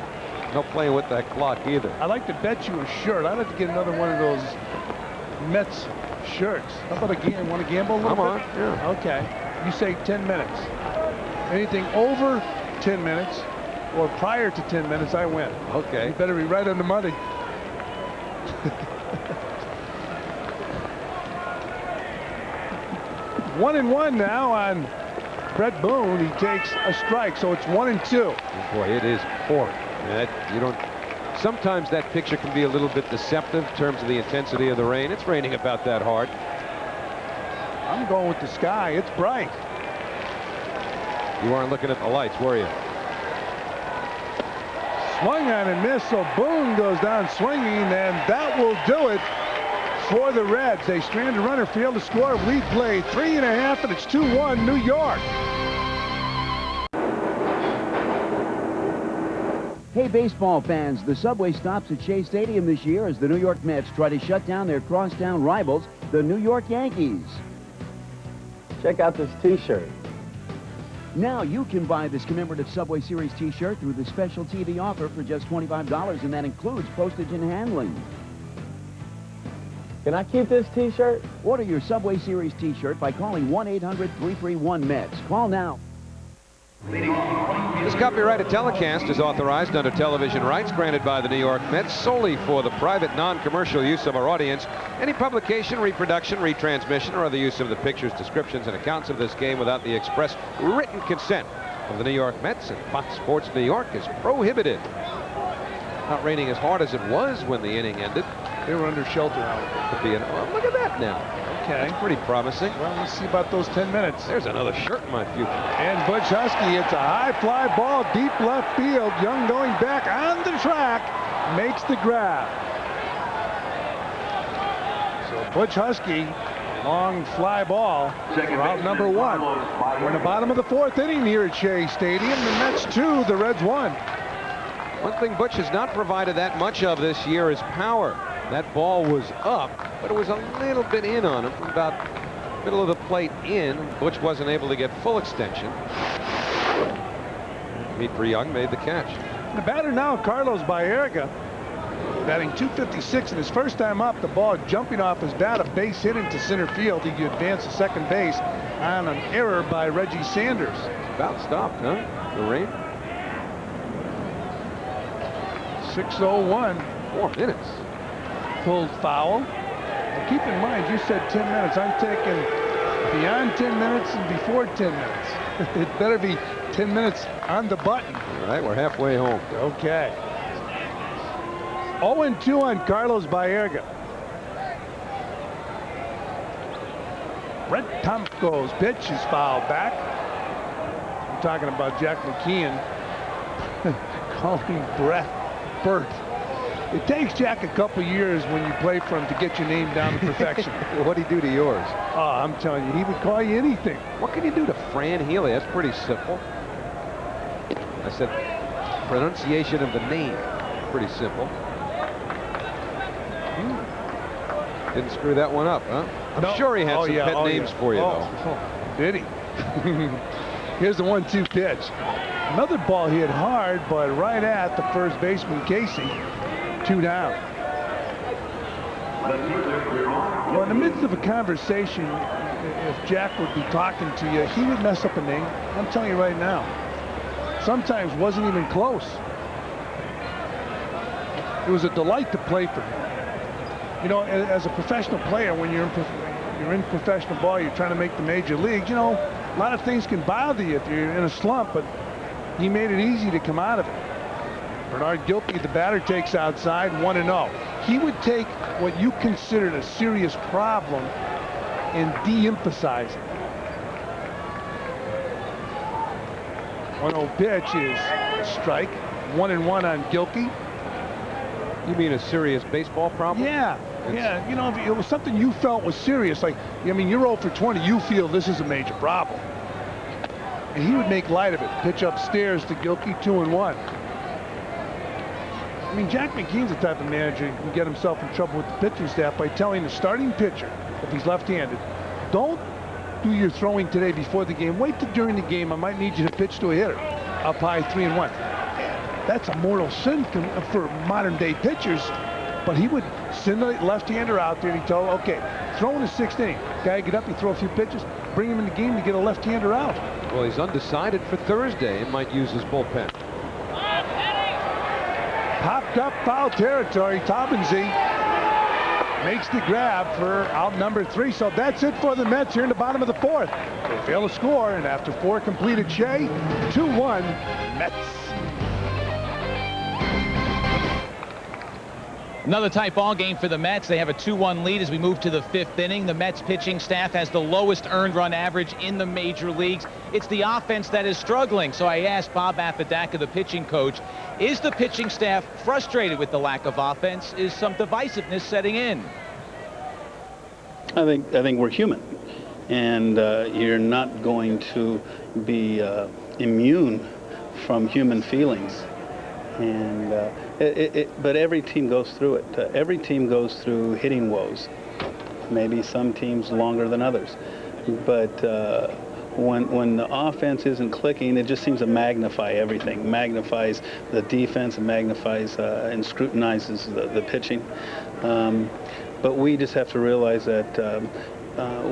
No playing with that clock either. I'd like to bet you a shirt. I'd like to get another one of those Mets shirts. How about a game? Want to gamble a little bit? Come on, yeah. Okay, you say 10 minutes. Anything over 10 minutes or prior to 10 minutes, I win. Okay. You better be right on the money. One and one now on Brett Boone. He takes a strike, so it's 1-2. Boy, it is pouring. You don't. Sometimes that picture can be a little bit deceptive in terms of the intensity of the rain. It's raining about that hard. I'm going with the sky. It's bright. You weren't looking at the lights, were you? Swung on and missed, so Boone goes down swinging, and that will do it for the Reds. They strand a runner, field to score. We play 3.5, and it's 2-1 New York. Hey, baseball fans, the subway stops at Shea Stadium this year as the New York Mets try to shut down their crosstown rivals, the New York Yankees. Check out this t-shirt. Now you can buy this commemorative Subway Series t-shirt through the special TV offer for just $25, and that includes postage and handling. Can I keep this t-shirt? Order your Subway Series t-shirt by calling 1-800-331-METS. Call now. This copyrighted telecast is authorized under television rights granted by the New York Mets solely for the private, non-commercial use of our audience. Any publication, reproduction, retransmission, or other use of the pictures, descriptions, and accounts of this game without the express written consent of the New York Mets and Fox Sports New York is prohibited. Not raining as hard as it was when the inning ended. They were under shelter. Could be an, oh, look at that now. Okay. That's pretty promising. Well, let's see about those 10 minutes. There's another shirt in my future. And Butch Huskey, it's a high fly ball, deep left field. Young going back on the track, makes the grab. So Butch Huskey, long fly ball for out number 1. We're in the bottom of the 4th inning here at Shea Stadium. The Mets 2, the Reds 1. One thing Butch has not provided that much of this year is power. That ball was up, but it was a little bit in on him, from about middle of the plate in. Butch wasn't able to get full extension. Meet Young made the catch. The batter now, Carlos Baerga, batting .256, and his first time up, the ball jumping off his bat, a base hit into center field. He advanced to second base on an error by Reggie Sanders. About stopped, huh? The rain. 6:01. 4 minutes. Pulled foul. Now keep in mind, you said 10 minutes. I'm taking beyond 10 minutes and before 10 minutes. It better be 10 minutes on the button. All right, we're halfway home. Okay. 0-2 on Carlos Baerga. Brett Tomko's pitch is fouled back. I'm talking about Jack McKeon calling Brett Bert. It takes Jack a couple years when you play for him to get your name down to perfection. What'd he do to yours? Oh, I'm telling you, he would call you anything. What can you do to Fran Healy? That's pretty simple. I said pronunciation of the name. Pretty simple. Didn't screw that one up, huh? I'm sure he had some pet names for you, though. Oh, did he? Here's the 1-2 pitch. Another ball hit hard, but right at the first baseman, Casey. 2 down. Well, in the midst of a conversation, if Jack would be talking to you, he would mess up a name. I'm telling you right now. Sometimes wasn't even close. It was a delight to play for him. You know, as a professional player, when you're in professional ball, you're trying to make the major leagues, you know, a lot of things can bother you if you're in a slump, but he made it easy to come out of it. Bernard Gilkey, the batter, takes outside, 1-0. He would take what you considered a serious problem and de-emphasize it. 1-0 pitch is a strike. 1-1 on Gilkey. You mean a serious baseball problem? Yeah. Yeah, you know, if it was something you felt was serious, like, I mean, you're 0 for 20, you feel this is a major problem. And he would make light of it. Pitch upstairs to Gilkey, 2-1. I mean, Jack McKeon's the type of manager who can get himself in trouble with the pitching staff by telling the starting pitcher, if he's left-handed, don't do your throwing today before the game. Wait till during the game. I might need you to pitch to a hitter. Up high, 3-1. That's a mortal sin for modern-day pitchers. But he would send the left-hander out there and he'd tell him, okay, throw in the 6th inning. Guy get up, you throw a few pitches, bring him in the game to get a left-hander out. Well, he's undecided for Thursday and might use his bullpen. Popped up foul territory. Taubensee makes the grab for out number 3. So that's it for the Mets here in the bottom of the 4th. They fail to score, and after 4 completed, Shea, 2-1 Mets. Another tight ball game for the Mets. They have a 2-1 lead as we move to the 5th inning. The Mets pitching staff has the lowest earned run average in the major leagues. It's the offense that is struggling. So I asked Bob Apodaca, the pitching coach, is the pitching staff frustrated with the lack of offense? Is some divisiveness setting in? I think we're human, and you're not going to be immune from human feelings. And but every team goes through it. Every team goes through hitting woes. Maybe some teams longer than others. But when the offense isn't clicking, it just seems to magnify everything. Magnifies the defense, and magnifies and scrutinizes the pitching. But we just have to realize that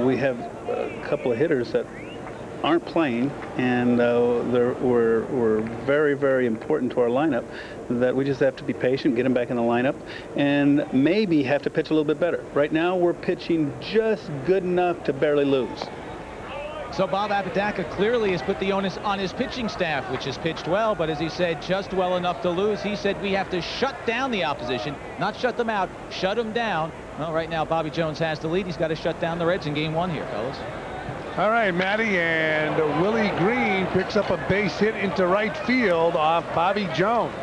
we have a couple of hitters that aren't playing, and we're very, very important to our lineup, that we just have to be patient, get them back in the lineup, and maybe have to pitch a little bit better. Right now, we're pitching just good enough to barely lose. So Bob Apodaca clearly has put the onus on his pitching staff, which has pitched well, but as he said, just well enough to lose. He said we have to shut down the opposition, not shut them out, shut them down. Well, right now, Bobby Jones has the lead. He's got to shut down the Reds in game 1 here, fellas. All right, Matty, and Willie Green picks up a base hit into right field off Bobby Jones.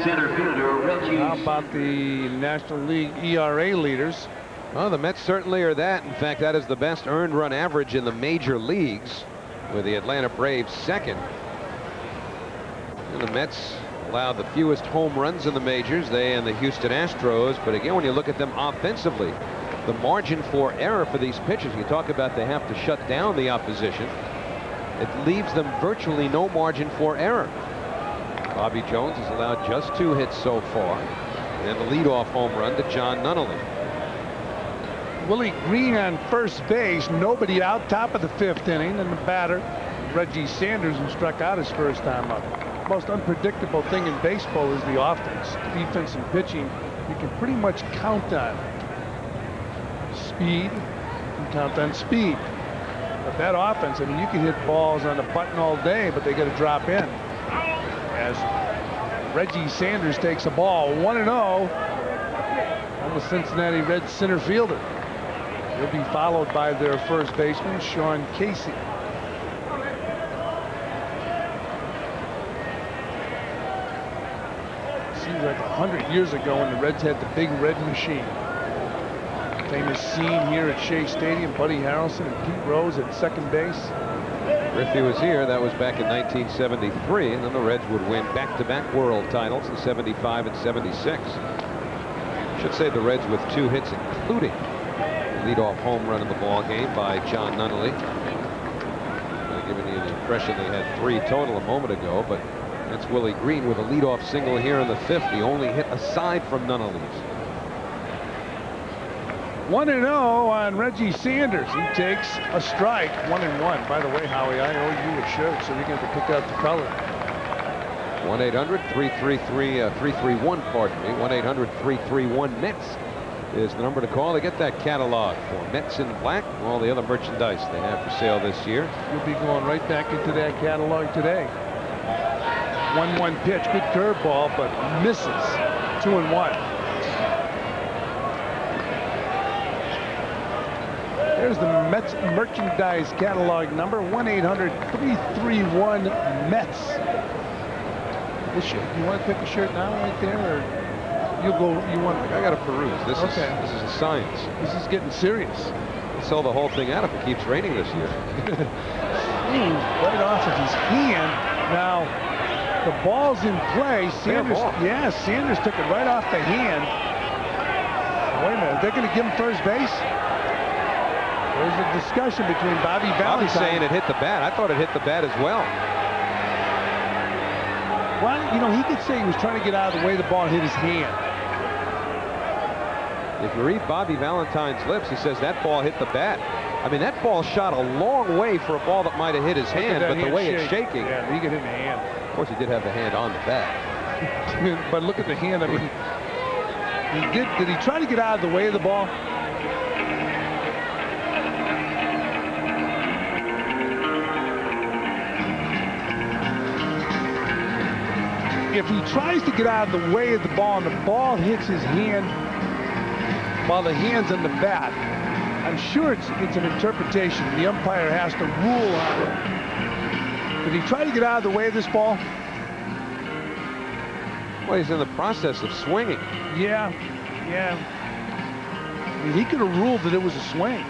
Center fielder, Reggie. How about the National League ERA leaders? Well, the Mets certainly are that. In fact, that is the best earned run average in the major leagues, with the Atlanta Braves second. And the Mets allowed the fewest home runs in the majors, they and the Houston Astros. But again, when you look at them offensively, the margin for error for these pitchers, you talk about they have to shut down the opposition, it leaves them virtually no margin for error. Bobby Jones has allowed just 2 hits so far, and the leadoff home run to Jon Nunnally. Willie Green on first base, nobody out, top of the 5th inning, and the batter, Reggie Sanders, who struck out his first time up. The most unpredictable thing in baseball is the offense. Defense and pitching, you can pretty much count on. Speed, you can count on speed. But that offense, I mean, you can hit balls on the button all day, but they got to drop in. As Reggie Sanders takes a ball 1-0 on the Cincinnati Reds center fielder. He'll be followed by their first baseman, Sean Casey. Seems like 100 years ago when the Reds had the big red machine. Famous scene here at Shea Stadium, Buddy Harrelson and Pete Rose at second base. If he was here, that was back in 1973, and then the Reds would win back-to-back world titles in 75 and 76. Should say the Reds with 2 hits, including leadoff home run in the ball game by Jon Nunnally. Giving you the impression they had 3 total a moment ago, but that's Willie Green with a leadoff single here in the 5th, the only hit aside from Nunnally's. 1-0 on Reggie Sanders. He takes a strike, 1-1. By the way, Howie, I owe you a shirt, so you're going to pick out the color. 1-800-331, pardon me, 1-800-331-METS is the number to call to get that catalog for Mets in Black and all the other merchandise they have for sale this year. You'll be going right back into that catalog today. 1-1 pitch, good curveball, but misses. 2-1. There's the Mets merchandise catalog number, 1-800-331-METS. This shirt, you want to pick a shirt now right there, or you'll go, you want? I got to peruse. This is a science. This is getting serious. We'll sell the whole thing out if it keeps raining this year. Right off of his hand. Now, the ball's in play. Sanders, yeah, Sanders took it right off the hand. Wait a minute, they're going to give him first base? There's a discussion between Bobby Valentine. Bobby's saying it hit the bat. I thought it hit the bat as well. Well, you know, he could say he was trying to get out of the way the ball hit his hand. If you read Bobby Valentine's lips, he says that ball hit the bat. I mean, that ball shot a long way for a ball that might have hit his hand, but the way it's shaking. Yeah, he could hit the hand. Of course, he did have the hand on the bat. But look at the hand. I mean, did he try to get out of the way of the ball? If he tries to get out of the way of the ball and the ball hits his hand while the hand's on the bat, I'm sure it's an interpretation. The umpire has to rule on it. Did he try to get out of the way of this ball? Well, he's in the process of swinging. Yeah. I mean, he could have ruled that it was a swing.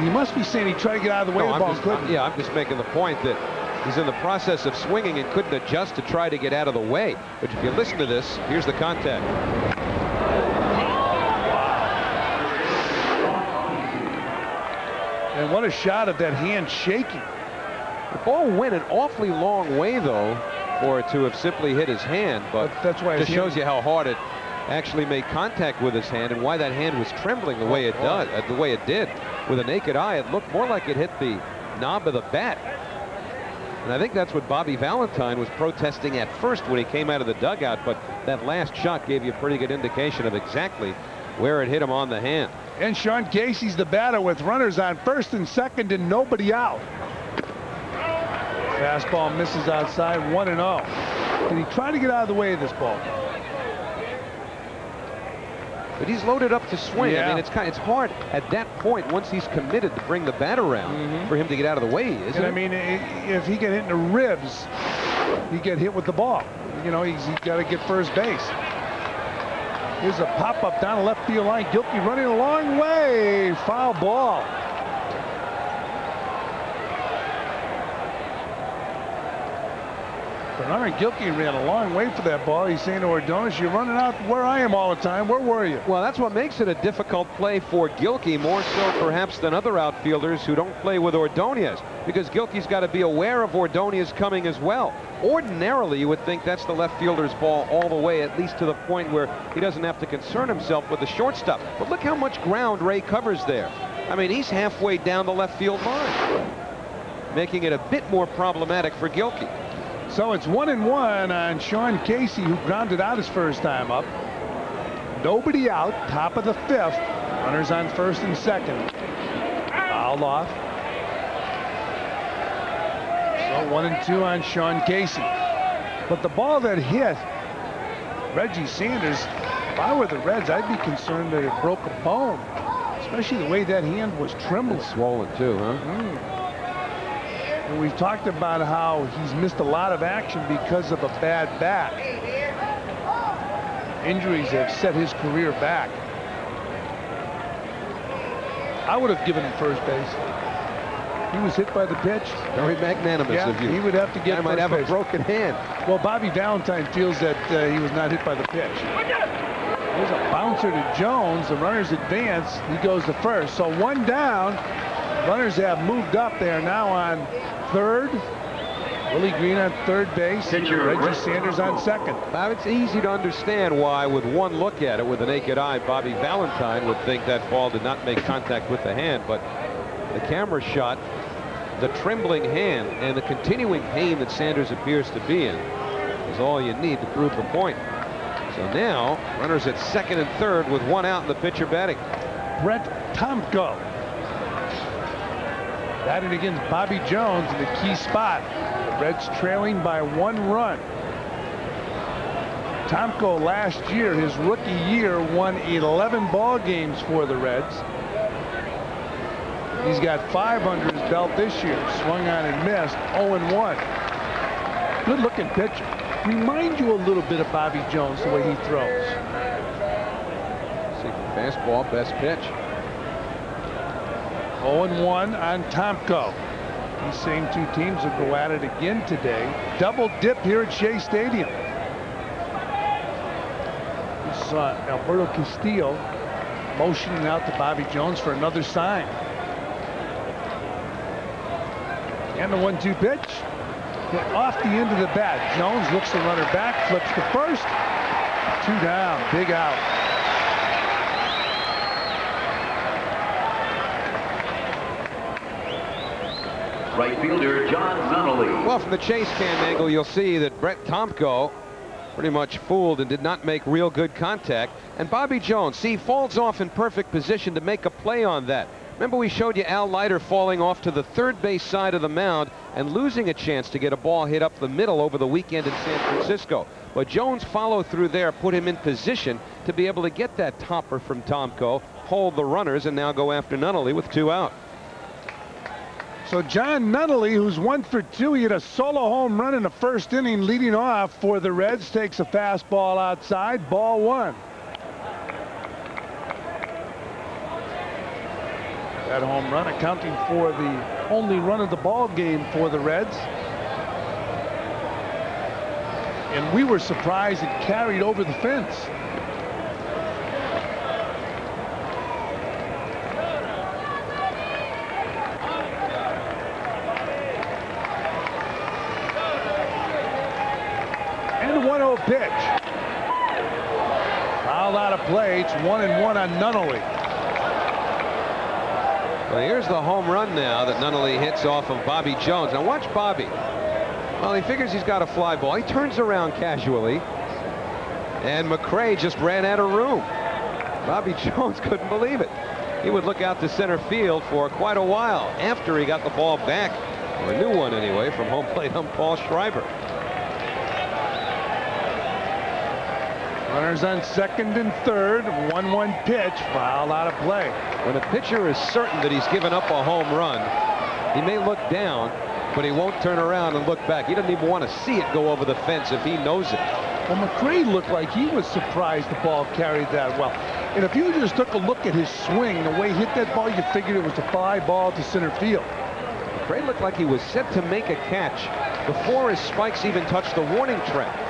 He must be saying he tried to get out of the way of the ball. I'm just making the point that he's in the process of swinging and couldn't adjust to try to get out of the way. But if you listen to this, here's the contact. And what a shot of that hand shaking. The ball went an awfully long way, though, for it to have simply hit his hand. But that's why it just shows you how hard it actually made contact with his hand and why that hand was trembling the way it did. With a naked eye, it looked more like it hit the knob of the bat. And I think that's what Bobby Valentine was protesting at first when he came out of the dugout, but that last shot gave you a pretty good indication of exactly where it hit him on the hand. And Sean Casey's the batter with runners on first and second and nobody out. Fastball misses outside, 1-0. Did he try to get out of the way of this ball? But he's loaded up to swing. Yeah. I mean, it's hard at that point, once he's committed to bring the bat around, for him to get out of the way, isn't it? I mean, if he get hit in the ribs, he get hit with the ball. You know, he's got to get first base. Here's a pop-up down the left field line. Gilkey running a long way. Foul ball. Bernard Gilkey ran a long way for that ball. He's saying to Ordonez, you're running out where I am all the time. Where were you? Well, that's what makes it a difficult play for Gilkey, more so perhaps than other outfielders who don't play with Ordonez, because Gilkey's got to be aware of Ordonez coming as well. Ordinarily, you would think that's the left fielder's ball all the way, at least to the point where he doesn't have to concern himself with the shortstop. But look how much ground Ray covers there. I mean, he's halfway down the left field line, making it a bit more problematic for Gilkey. So it's 1-1 on Sean Casey, who grounded out his first time up. Nobody out, top of the fifth. Runners on first and second. Fouled off. So 1-2 on Sean Casey. But the ball that hit Reggie Sanders, if I were the Reds, I'd be concerned that it broke a bone, especially the way that hand was trembling. It's swollen too, huh? And we've talked about how he's missed a lot of action because of a bad bat. Injuries have set his career back. I would have given him first base. He was hit by the pitch. Very magnanimous of you. He would have to get I might have a broken hand. Well, Bobby Valentine feels that he was not hit by the pitch. There's a bouncer to Jones. The runners advance. He goes to first. So one down. Runners have moved up. They are now on third. Willie Green on third base. Reggie Sanders on second. Bob, it's easy to understand why, with one look at it with the naked eye, Bobby Valentine would think that ball did not make contact with the hand. But the camera shot, the trembling hand, and the continuing pain that Sanders appears to be in is all you need to prove the point. So now, runners at second and third with one out and the pitcher batting. Brett Tomko batting against Bobby Jones in the key spot. The Reds trailing by 1 run. Tomko last year, his rookie year, won 11 ball games for the Reds. He's got 5 under his belt this year. Swung on and missed. 0-1. Good looking pitcher. Remind you a little bit of Bobby Jones the way he throws. See, fastball, best pitch. 0-1 on Tomko. These same two teams will go at it again today. Double dip here at Shea Stadium. This is Alberto Castillo motioning out to Bobby Jones for another sign. And the 1-2 pitch. Hit off the end of the bat. Jones looks the runner back, flips to first. 2 down, big out. Right fielder Jon Nunnally. Well, from the chase cam angle, you'll see that Brett Tomko pretty much fooled and did not make real good contact. And Bobby Jones, see, falls off in perfect position to make a play on that. Remember, we showed you Al Leiter falling off to the third base side of the mound and losing a chance to get a ball hit up the middle over the weekend in San Francisco. But Jones' follow through there put him in position to be able to get that topper from Tomko, hold the runners, and now go after Nunnally with 2 out. So Jon Nunnally, who's 1 for 2, he hit a solo home run in the first inning leading off for the Reds, takes a fastball outside, ball 1. That home run accounting for the only run of the ball game for the Reds. And we were surprised it carried over the fence. And a 1-0 pitch. Foul Fouled out of play. It's 1-1 on Nunnally. Well, here's the home run now that Nunnally hits off of Bobby Jones. Now watch Bobby. Well, he figures he's got a fly ball. He turns around casually, and McRae just ran out of room. Bobby Jones couldn't believe it. He would look out to center field for quite a while after he got the ball back, or a new one anyway, from home plate ump Paul Schreiber. Runners on second and third. 1-1 pitch. Fouled out of play. When a pitcher is certain that he's given up a home run, he may look down, but he won't turn around and look back. He doesn't even want to see it go over the fence if he knows it. Well, McRae looked like he was surprised the ball carried that well. And if you just took a look at his swing, the way he hit that ball, you figured it was a fly ball to center field. McRae looked like he was set to make a catch before his spikes even touched the warning track.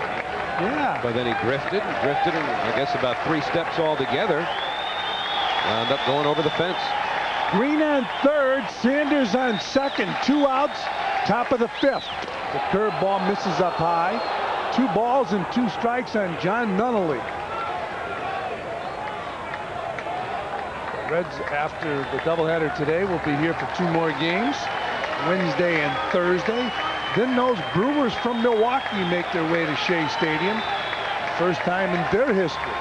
Yeah. But then he drifted, and I guess about 3 steps altogether. Wound up going over the fence. Green on third, Sanders on second. 2 outs, top of the 5th. The curveball misses up high. 2 balls and 2 strikes on Jon Nunnally. Reds, after the doubleheader today, will be here for 2 more games, Wednesday and Thursday. Then those Brewers from Milwaukee make their way to Shea Stadium. First time in their history.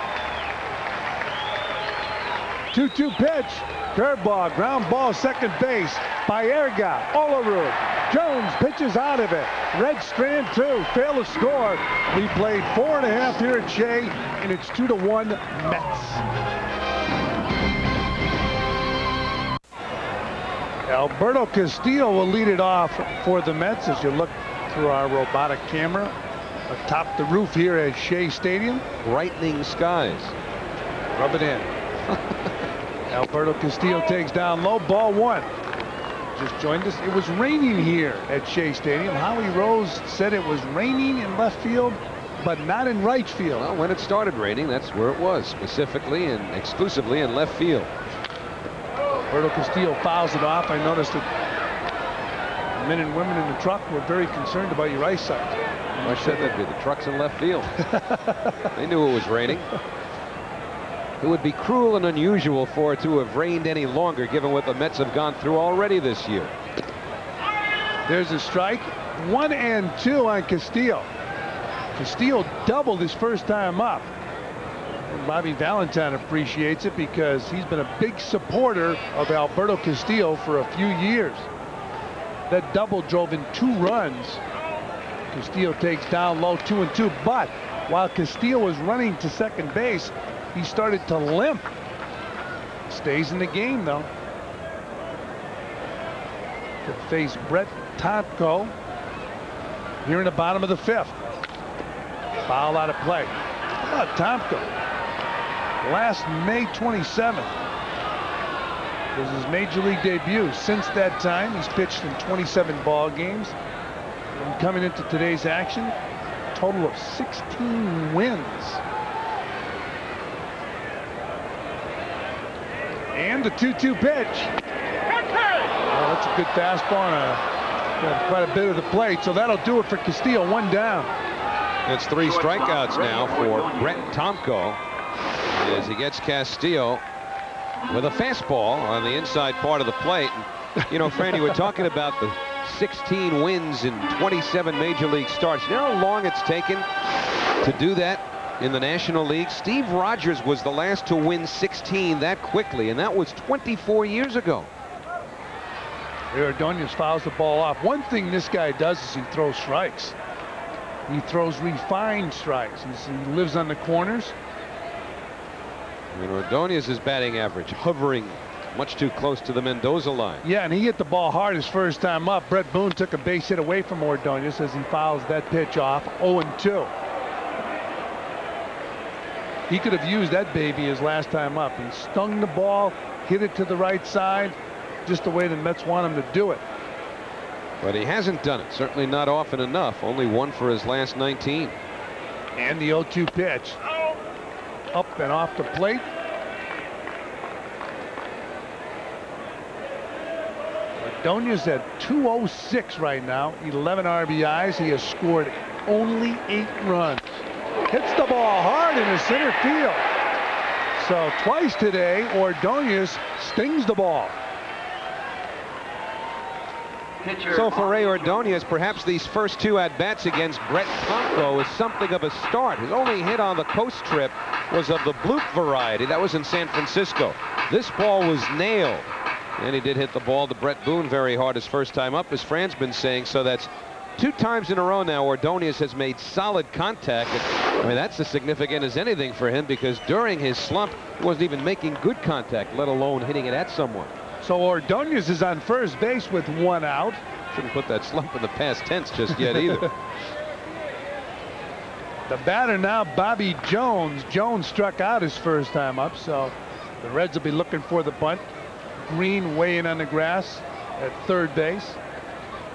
2-2 pitch. Curveball, ground ball, second base. Baerga, Olerud. Jones pitches out of it. Red strand 2, fail to score. We played 4.5 here at Shea, and it's 2-1 Mets. Alberto Castillo will lead it off for the Mets as you look through our robotic camera atop the roof here at Shea Stadium. Brightening skies. Rub it in. Alberto Castillo takes down low, ball 1. Just joined us. It was raining here at Shea Stadium. Howie Rose said it was raining in left field, but not in right field. Well, when it started raining, that's where it was, specifically and exclusively in left field. Alberto Castillo fouls it off. I noticed that the men and women in the truck were very concerned about your eyesight. I said that'd be the trucks in left field. They knew it was raining. It would be cruel and unusual for it to have rained any longer, given what the Mets have gone through already this year. There's a strike. 1-2 on Castillo. Castillo doubled his first time up. Bobby Valentine appreciates it because he's been a big supporter of Alberto Castillo for a few years. That double drove in 2 runs. Castillo takes down low, 2-2. But while Castillo was running to second base, he started to limp. Stays in the game, though. To face Brett Tomko here in the bottom of the 5th. Foul out of play. How about Tomko? Last May 27th was his major league debut. Since that time, he's pitched in 27 ball games. And coming into today's action, a total of 16 wins. And the 2-2 pitch. Well, that's a good fastball and quite a bit of the plate. So that'll do it for Castillo. 1 down. It's 3 strikeouts now for Brett Tomko as he gets Castillo with a fastball on the inside part of the plate. And, you know, Fran, you were talking about the 16 wins in 27 major league starts. You know how long it's taken to do that in the National League? Steve Rogers was the last to win 16 that quickly, and that was 24 years ago. Ordonez fouls the ball off. One thing this guy does is he throws strikes. He throws refined strikes. He lives on the corners. I mean, Ordonez's batting average hovering much too close to the Mendoza line. Yeah, and he hit the ball hard his first time up. Brett Boone took a base hit away from Ordonez as he fouls that pitch off. 0-2. He could have used that baby his last time up. He stung the ball, hit it to the right side, just the way the Mets want him to do it. But he hasn't done it. Certainly not often enough. Only 1 for his last 19. And the 0-2 pitch. Up and off the plate. Ordonez at 206 right now. 11 RBIs. He has scored only 8 runs. Hits the ball hard into center field. So twice today, Ordonez stings the ball. So for Ray Ordonez, perhaps these first two at-bats against Brett Tomko is something of a start. His only hit on the coast trip was of the bloop variety. That was in San Francisco. This ball was nailed. And he did hit the ball to Brett Boone very hard his first time up, as Fran's been saying. So that's 2 times in a row now Ordonez has made solid contact. And, I mean, that's as significant as anything for him, because during his slump, he wasn't even making good contact, let alone hitting it at someone. So Ordonez is on first base with 1 out. Shouldn't put that slump in the past tense just yet either. The batter now, Bobby Jones. Jones struck out his first time up, so the Reds will be looking for the bunt. Green weighing on the grass at third base.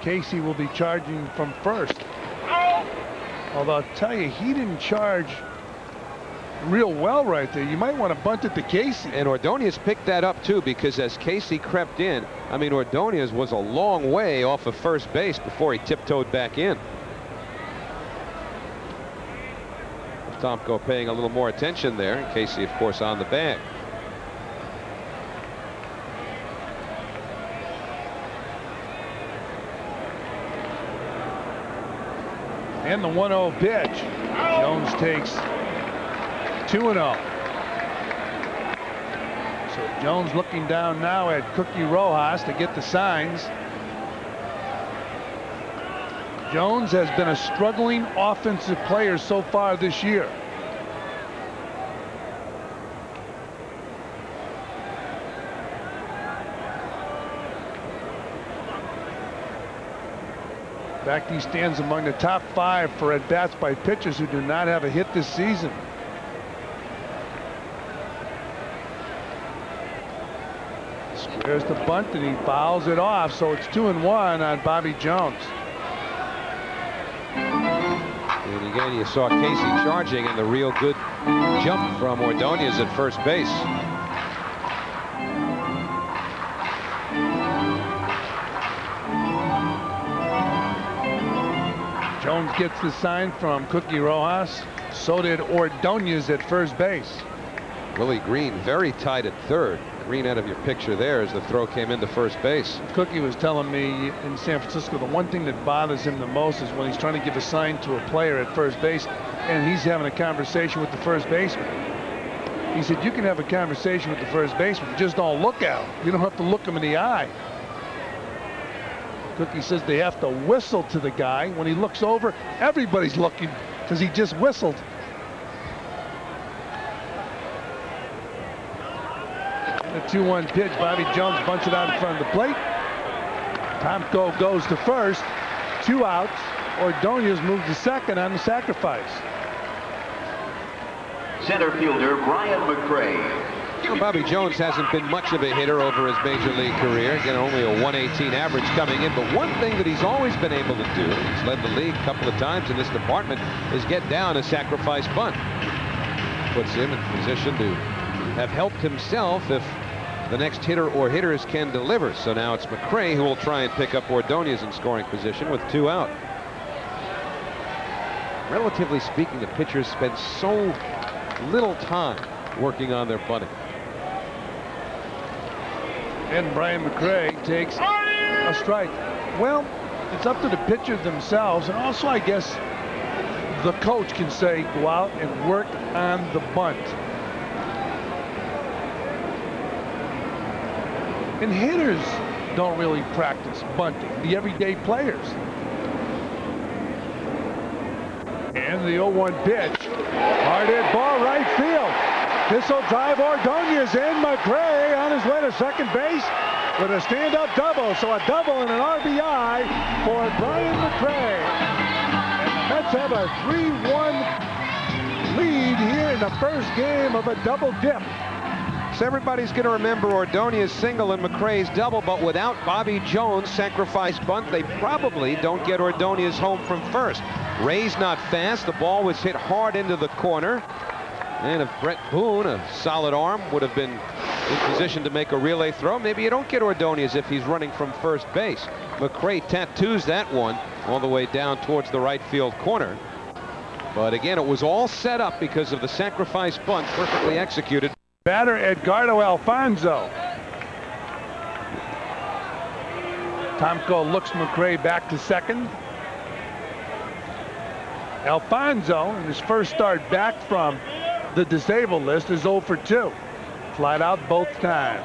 Casey will be charging from first. Although I'll tell you, he didn't charge real well right there. You might want to bunt it to Casey. And Ordonez picked that up too, because as Casey crept in, I mean, Ordonez was a long way off of first base before he tiptoed back in. Tomko paying a little more attention there, and Casey, of course, on the bag. And the 1-0 pitch. Jones takes 2-0. So Jones looking down now at Cookie Rojas to get the signs. Jones has been a struggling offensive player so far this year. In fact, he stands among the top 5 for at-bats by pitchers who do not have a hit this season. Squares the bunt and he fouls it off, so it's 2-1 on Bobby Jones. And again, you saw Casey charging, and the real good jump from Ordonez at first base. Jones gets the sign from Cookie Rojas. So did Ordonez at first base. Willie Green very tight at third. Green out of your picture there as the throw came into first base. Cookie was telling me in San Francisco the one thing that bothers him the most is when he's trying to give a sign to a player at first base and he's having a conversation with the first baseman. He said, you can have a conversation with the first baseman, just don't look at him. You don't have to look him in the eye. Cookie says they have to whistle to the guy. When he looks over, everybody's looking because he just whistled. The 2-1 pitch. Bobby Jones bunts it out in front of the plate. Tomko goes to first. 2 outs. Ordonez moves to second on the sacrifice. Center fielder Brian McRae. Well, Bobby Jones hasn't been much of a hitter over his major league career. Again, only a 118 average coming in. But one thing that he's always been able to do, he's led the league a couple of times in this department, is get down a sacrifice bunt. Puts him in position to have helped himself if the next hitter or hitters can deliver. So now it's McRae who will try and pick up Ordonez in scoring position with 2 out. Relatively speaking, the pitchers spend so little time working on their bunting. And Brian McRae takes a strike. Well, it's up to the pitchers themselves, and also I guess the coach can say go out and work on the bunt. And hitters don't really practice bunting, the everyday players. And the 0-1 pitch. Hard hit ball right field. This will drive Ordonez in. McRae on his way to second base with a stand-up double. So a double and an RBI for Brian McRae. And the Mets have a 3-1 lead here in the first game of a double dip. So everybody's going to remember Ordonez's single and McRae's double, but without Bobby Jones' sacrifice bunt, they probably don't get Ordonez home from first. Ray's not fast. The ball was hit hard into the corner. And if Brett Boone, a solid arm, would have been in position to make a relay throw, maybe you don't get Ordonez if he's running from first base. McRae tattoos that one all the way down towards the right field corner. But again, it was all set up because of the sacrifice bunt perfectly executed. Batter Edgardo Alfonso. Tomko looks McRae back to second. Alfonso, in his first start back from the disabled list, is 0 for 2. Flied out both times.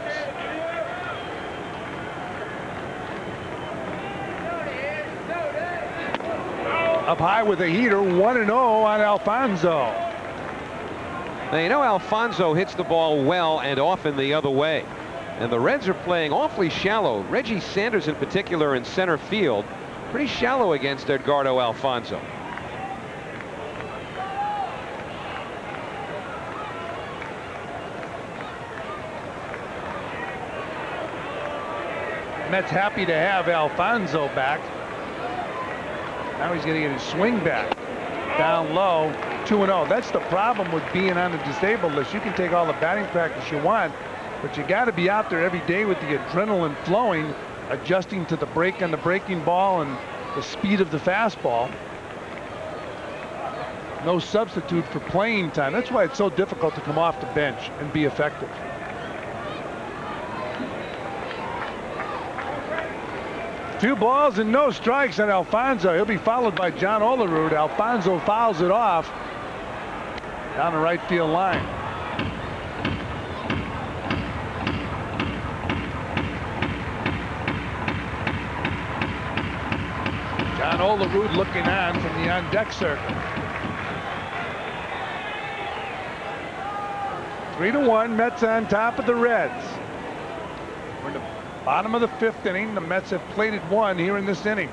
Up high with a heater, 1-0 on Alfonso. Now, you know, Alfonso hits the ball well and often the other way. And the Reds are playing awfully shallow. Reggie Sanders in particular in center field, pretty shallow against Edgardo Alfonso. Mets happy to have Alfonso back. Now he's going to get his swing back. Down low, 2-0. That's the problem with being on the disabled list. You can take all the batting practice you want, but you got to be out there every day with the adrenaline flowing, adjusting to the break on the breaking ball and the speed of the fastball. No substitute for playing time. That's why it's so difficult to come off the bench and be effective. Two balls and no strikes on Alfonso. He'll be followed by John Olerud. Alfonso fouls it off down the right field line. John Olerud looking on from the on-deck circle. 3-1, Mets on top of the Reds. We're in the bottom of the 5th inning. The Mets have plated 1 here in this inning.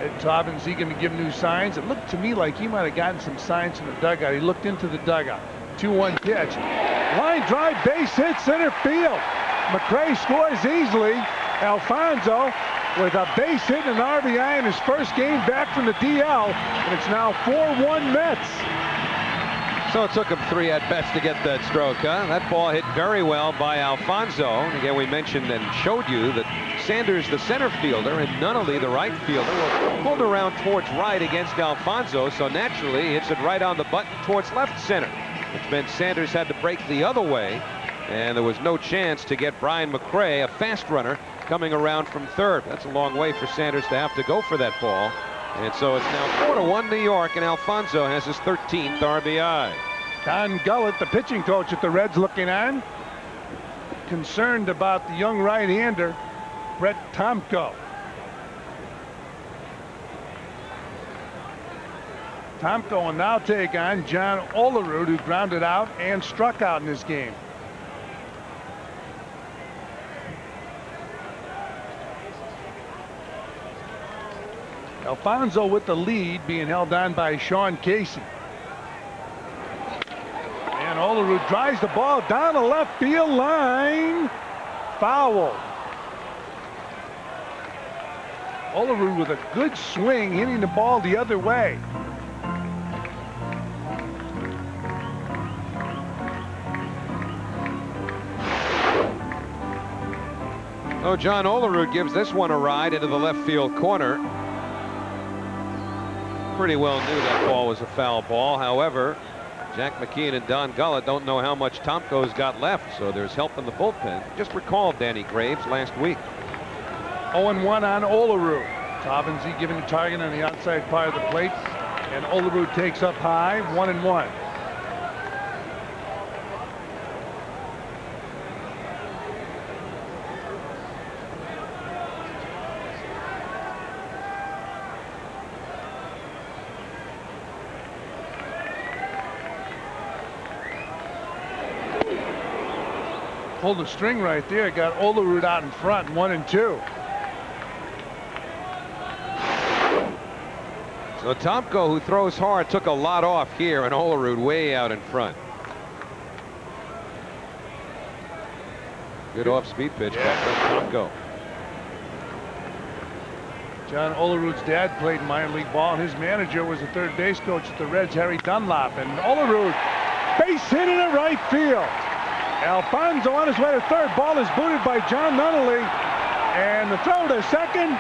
Ed Tobbins, he going to give new signs? It looked to me like he might have gotten some signs from the dugout. He looked into the dugout. 2-1 pitch. Line drive, base hit, center field. McRae scores easily. Alfonso with a base hit and an RBI in his first game back from the DL, and it's now 4-1 Mets. So it took him 3 at-bats to get that stroke, huh? That ball hit very well by Alfonso. And again, we mentioned and showed you that Sanders, the center fielder, and Nunnally, the right fielder, were pulled around towards right against Alfonso, so naturally he hits it right on the button towards left center, which meant Sanders had to break the other way, and there was no chance to get Brian McRae, a fast runner, coming around from third. That's a long way for Sanders to have to go for that ball. And so it's now 4-1 New York, and Alfonso has his 13th RBI. Don Gullett, the pitching coach at the Reds, looking on, concerned about the young right-hander, Brett Tomko. Tomko will now take on John Olerud, who grounded out and struck out in this game. Alfonso with the lead, being held on by Sean Casey. And Olerud drives the ball down the left field line. Foul. Olerud with a good swing, hitting the ball the other way. Oh, John Olerud gives this one a ride into the left field corner. Pretty well knew that ball was a foul ball. However, Jack McKeon and Don Gullett don't know how much Tomko's got left, so there's help in the bullpen. Just recalled Danny Graves last week. 0-1 on Olerud. Tobbins giving the target on the outside part of the plate, and Olerud takes up high, 1-1. Pulled the string right there, got Olerud out in front, 1-2. So Tomko, who throws hard, took a lot off here, and Olerud way out in front. Good off-speed pitch by Tomko. John Olerud's dad played minor league ball, and his manager was the third base coach at the Reds, Harry Dunlop. And Olerud, base hit in the right field. Alfonso on his way to third. Ball is booted by Jon Nunnally. And the throw to second,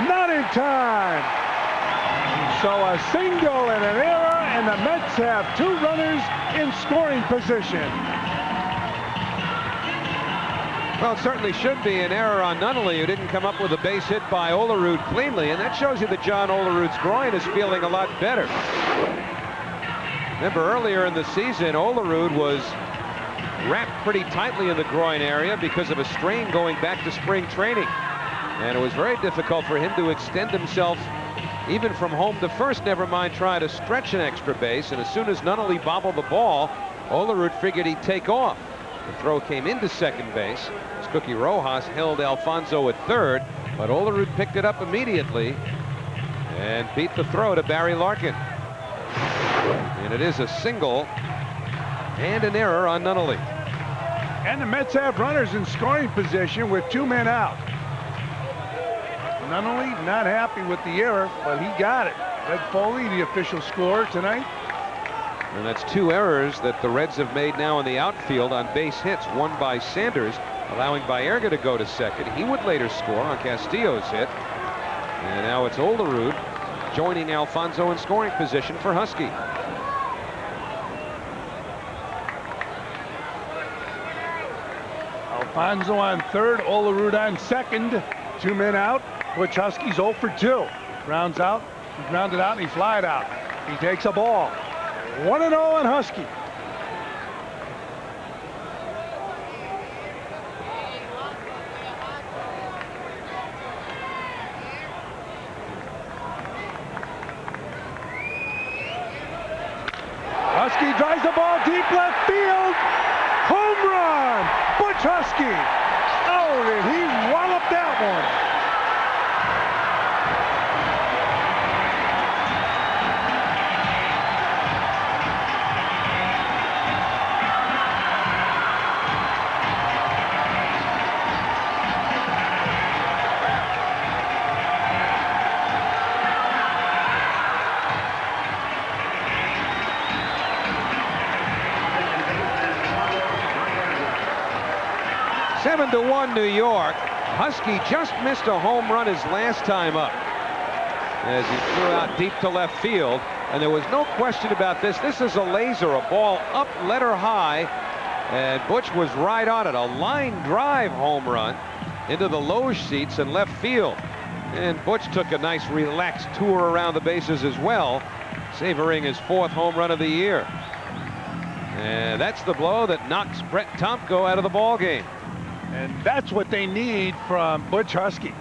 not in time. So a single and an error, and the Mets have 2 runners in scoring position. Well, it certainly should be an error on Nunnally, who didn't come up with a base hit by Olerud cleanly, and that shows you that John Olerud's groin is feeling a lot better. Remember, earlier in the season, Olerud was wrapped pretty tightly in the groin area because of a strain going back to spring training. And it was very difficult for him to extend himself even from home to first, never mind try to stretch an extra base. And as soon as Nunnally bobbled the ball, Olerud figured he'd take off. The throw came into second base. Cookie Rojas held Alfonso at third, but Olerud picked it up immediately and beat the throw to Barry Larkin. And it is a single and an error on Nunnally. And the Mets have runners in scoring position with 2 men out. Nunnally not happy with the error, but he got it. Red Foley, the official scorer tonight. And that's 2 errors that the Reds have made now in the outfield on base hits. One by Sanders, allowing Baerga to go to second. He would later score on Castillo's hit. And now it's Olerud joining Alfonso in scoring position for Huskey. Alfonso on third, Olerud on second. 2 men out. Butch Huskey's 0 for 2. Grounds out, he grounded out, and he flied out. He takes a ball. 1-0 on Huskey. Huskey drives the ball deep left field. Home run! Butch Huskey. Oh, did he wallop that one? Seven to 1 New York. Husky just missed a home run his last time up as he threw out deep to left field, and there was no question about this. This is a laser, a ball up letter high, and Butch was right on it. A line drive home run into the loge seats in left field, and Butch took a nice relaxed tour around the bases as well, savoring his 4th home run of the year. And that's the blow that knocks Brett Tomko out of the ball game. And that's what they need from Butch Huskey.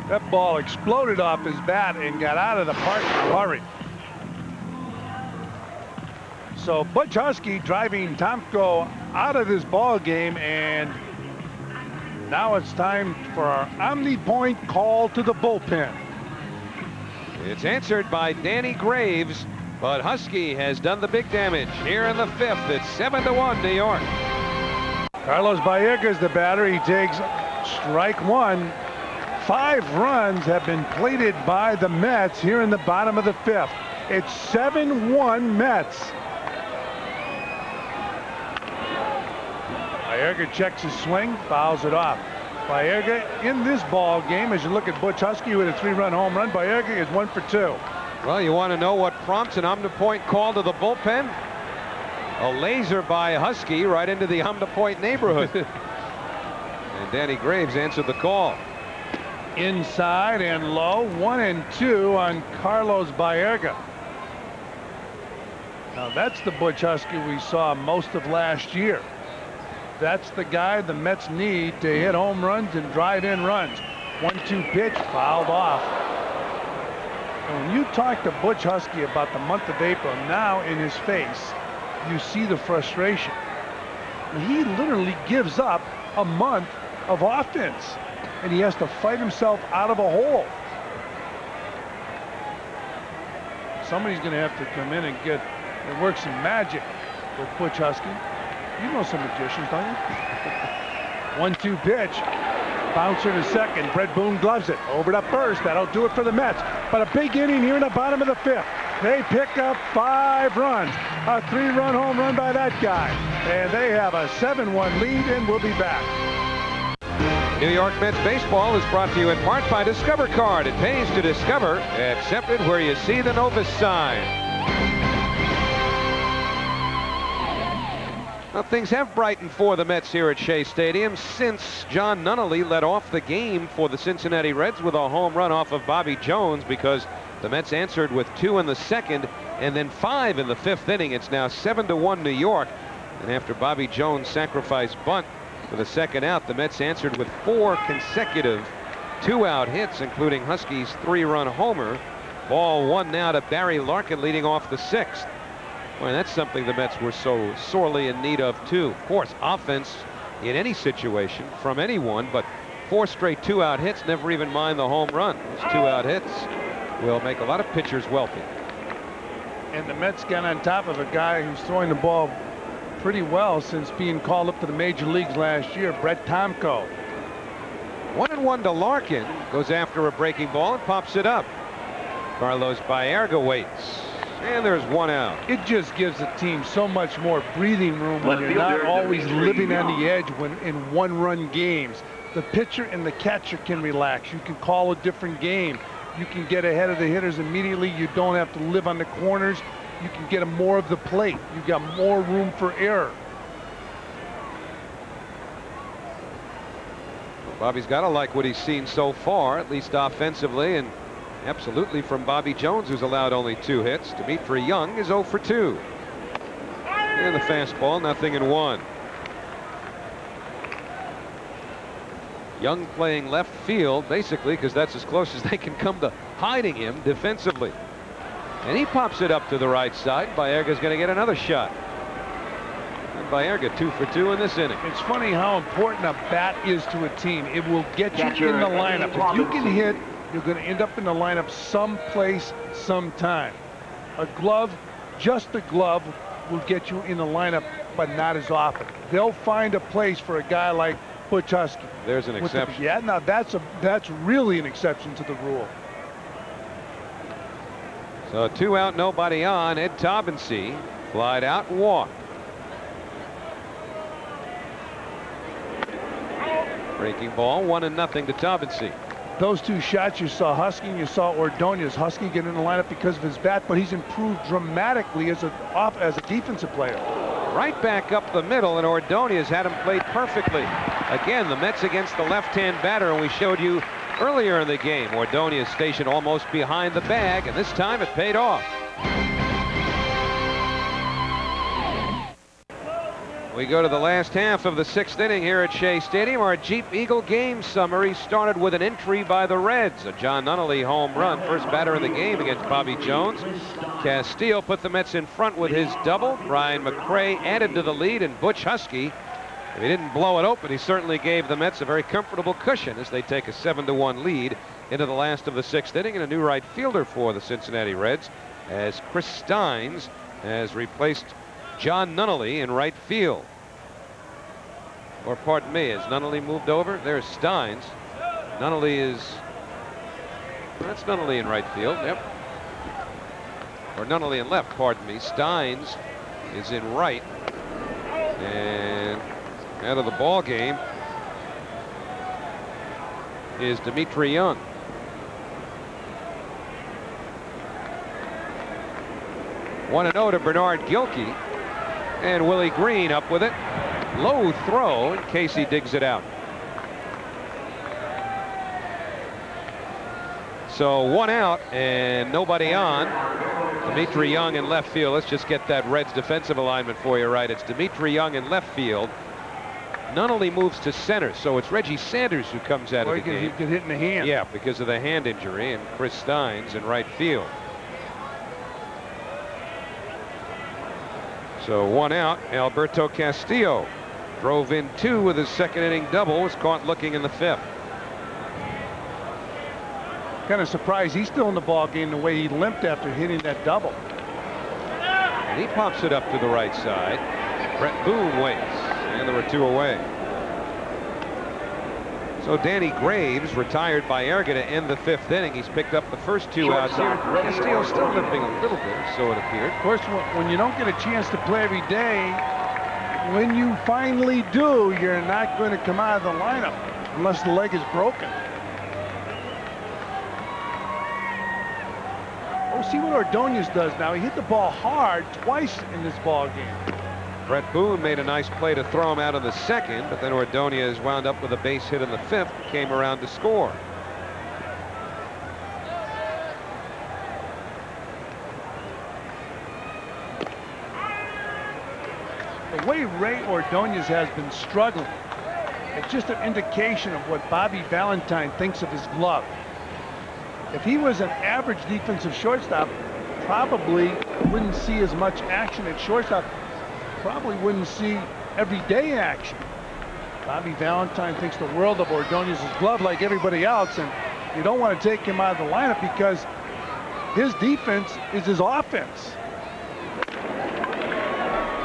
That ball exploded off his bat and got out of the park in a hurry. So Butch Huskey driving Tomko out of this ball game, and now it's time for our omni-point call to the bullpen. It's answered by Danny Graves, but Huskey has done the big damage here in the 5th. It's 7 to 1 New York. Carlos Baerga is the batter. He takes strike 1. 5 runs have been plated by the Mets here in the bottom of the 5th. It's 7-1 Mets. Baerga checks his swing, fouls it off. Baerga in this ball game, as you look at Butch Huskey with a 3-run home run, Baerga is 1 for 2. Well, you want to know what prompts an omni-point call to the bullpen? A laser by Huskey right into the omni-point neighborhood. And Danny Graves answered the call. Inside and low, 1-2 on Carlos Baerga. Now that's the Butch Huskey we saw most of last year. That's the guy the Mets need to hit home runs and drive in runs. 1-2 pitch, fouled off. And when you talk to Butch Huskey about the month of April, now in his face, you see the frustration. He literally gives up a month of offense, and he has to fight himself out of a hole. Somebody's going to have to come in and work some magic with Butch Huskey. You know some magicians, don't you? 1-2 pitch. Bouncer to second. Brett Boone gloves it. Over to first. That'll do it for the Mets. But a big inning here in the bottom of the 5th. They pick up 5 runs. A 3-run home run by that guy. And they have a 7-1 lead, and we'll be back. New York Mets baseball is brought to you in part by Discover Card. It pays to discover. Accept it where you see the Novus sign. Well, things have brightened for the Mets here at Shea Stadium since Jon Nunnally led off the game for the Cincinnati Reds with a home run off of Bobby Jones, because the Mets answered with 2 in the second and then 5 in the 5th inning. It's now 7-1 New York. And after Bobby Jones' sacrifice bunt for the second out, the Mets answered with 4 consecutive 2-out hits, including Huskey's 3-run homer. Ball 1 now to Barry Larkin leading off the 6th. Boy, that's something the Mets were so sorely in need of too. Of course, offense in any situation from anyone, but 4 straight 2-out hits, never even mind the home run. Those 2-out hits will make a lot of pitchers wealthy. And the Mets got on top of a guy who's throwing the ball pretty well since being called up to the major leagues last year, Brett Tomko. 1-1 to Larkin. Goes after a breaking ball and pops it up. Carlos Baerga waits. And there's 1 out. It just gives the team so much more breathing room when you're not always living on the edge when in 1-run games. The pitcher and the catcher can relax. You can call a different game. You can get ahead of the hitters immediately. You don't have to live on the corners. You can get more of the plate. You've got more room for error. Well, Bobby's got to like what he's seen so far, at least offensively, and absolutely from Bobby Jones, who's allowed only 2 hits. Dimitri Young is 0 for 2. And the fastball, 0-1. Young playing left field, basically, because that's as close as they can come to hiding him defensively. And he pops it up to the right side. Baerga's going to get another shot. And Baerga 2 for 2 in this inning. It's funny how important a bat is to a team. It will get you in the lineup. If you can hit, you're going to end up in the lineup someplace, sometime. A glove, just a glove, will get you in the lineup, but not as often. They'll find a place for a guy like Butch Huskey. There's an exception. Yeah, now that's really an exception to the rule. So 2 out, nobody on. Ed Taubensee flied out and walked. Breaking ball, 1-0 to Taubensee. Those 2 shots, you saw Huskey and you saw Ordonez. Huskey get in the lineup because of his bat, but he's improved dramatically as a defensive player. Right back up the middle, and Ordonez had him played perfectly. Again, the Mets against the left-hand batter, and we showed you earlier in the game, Ordonez stationed almost behind the bag, and this time it paid off. We go to the last half of the 6th inning here at Shea Stadium. Our Jeep Eagle game summary started with an entry by the Reds, a Jon Nunnally home run, first batter in the game against Bobby Jones. Castillo put the Mets in front with his double. Brian McRae added to the lead, and Butch Huskey, if he didn't blow it open, he certainly gave the Mets a very comfortable cushion as they take a 7-1 lead into the last of the 6th inning, and a new right fielder for the Cincinnati Reds as Chris Steins has replaced Jon Nunnally in right field. Or pardon me, has Nunnally moved over? There's Steins. Nunnally is, that's Nunnally in right field, yep. Or Nunnally in left, pardon me. Steins is in right. And out of the ball game is Dimitri Young. One 1-0 to Bernard Gilkey, and Willie Green up with it. Low throw, and Casey digs it out. So 1 out and nobody on. Dimitri Young in left field. Let's just get that Reds defensive alignment for you right. It's Dimitri Young in left field. Nunnally moves to center, so it's Reggie Sanders who comes out of the game. He get hit in the hand. Yeah, because of the hand injury, and Chris Steins in right field. So 1 out. Alberto Castillo drove in 2 with his 2nd inning double. Was caught looking in the 5th. Kind of surprised he's still in the ball game the way he limped after hitting that double. And he pops it up to the right side. Brett Boone waits, and there were 2 away. So Danny Graves retired Baerga to end the 5th inning. He's picked up the first 2 outs here. Castillo still limping a little bit, so it appeared. Of course, when you don't get a chance to play every day, when you finally do, you're not going to come out of the lineup. unless the leg is broken. Oh, see what Ordonez does now. He hit the ball hard twice in this ball game. Brett Boone made a nice play to throw him out in the second, but then Ordonez wound up with a base hit in the fifth, came around to score. The way Ray Ordonez has been struggling, it's just an indication of what Bobby Valentine thinks of his glove. If he was an average defensive shortstop, probably wouldn't see as much action at shortstop. Probably wouldn't see everyday action. Bobby Valentine thinks the world of Ordonez's glove like everybody else, and you don't want to take him out of the lineup because his defense is his offense.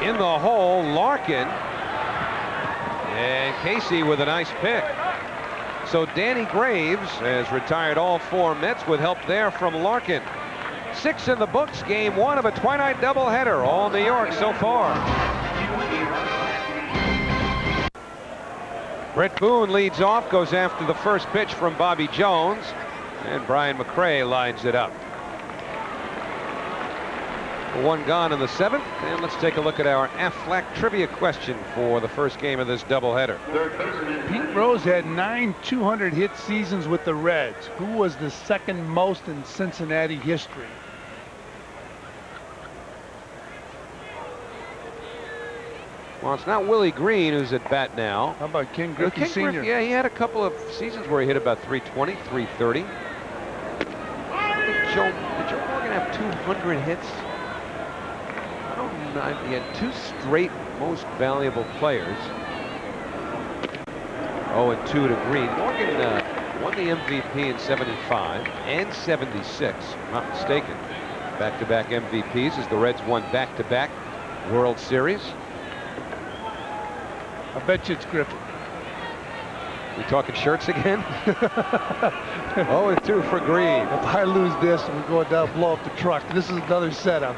In the hole, Larkin, and Casey with a nice pick. So Danny Graves has retired all 4 Mets with help there from Larkin. 6 in the books, game 1 of a Twi-Night doubleheader, all New York so far. Brett Boone leads off, goes after the first pitch from Bobby Jones, and Brian McRae lines it up. 1 gone in the 7th, and let's take a look at our Aflac trivia question for the first game of this doubleheader. Pete Rose had 9 200-hit seasons with the Reds. Who was the second most in Cincinnati history? Well, it's not Willie Green who's at bat now. How about Ken Griffey Sr.? Yeah, he had a couple of seasons where he hit about 320, 330. Did Joe Morgan have 200 hits? I don't know. He had 2 straight most valuable players. 0-2 to Green. Morgan won the MVP in 75 and 76, if I'm not mistaken. Back-to-back MVPs as the Reds won back-to-back World Series. I bet you it's Griffey. We talking shirts again? 0-2 for Green. If I lose this, I'm going down, blow up the truck. This is another setup.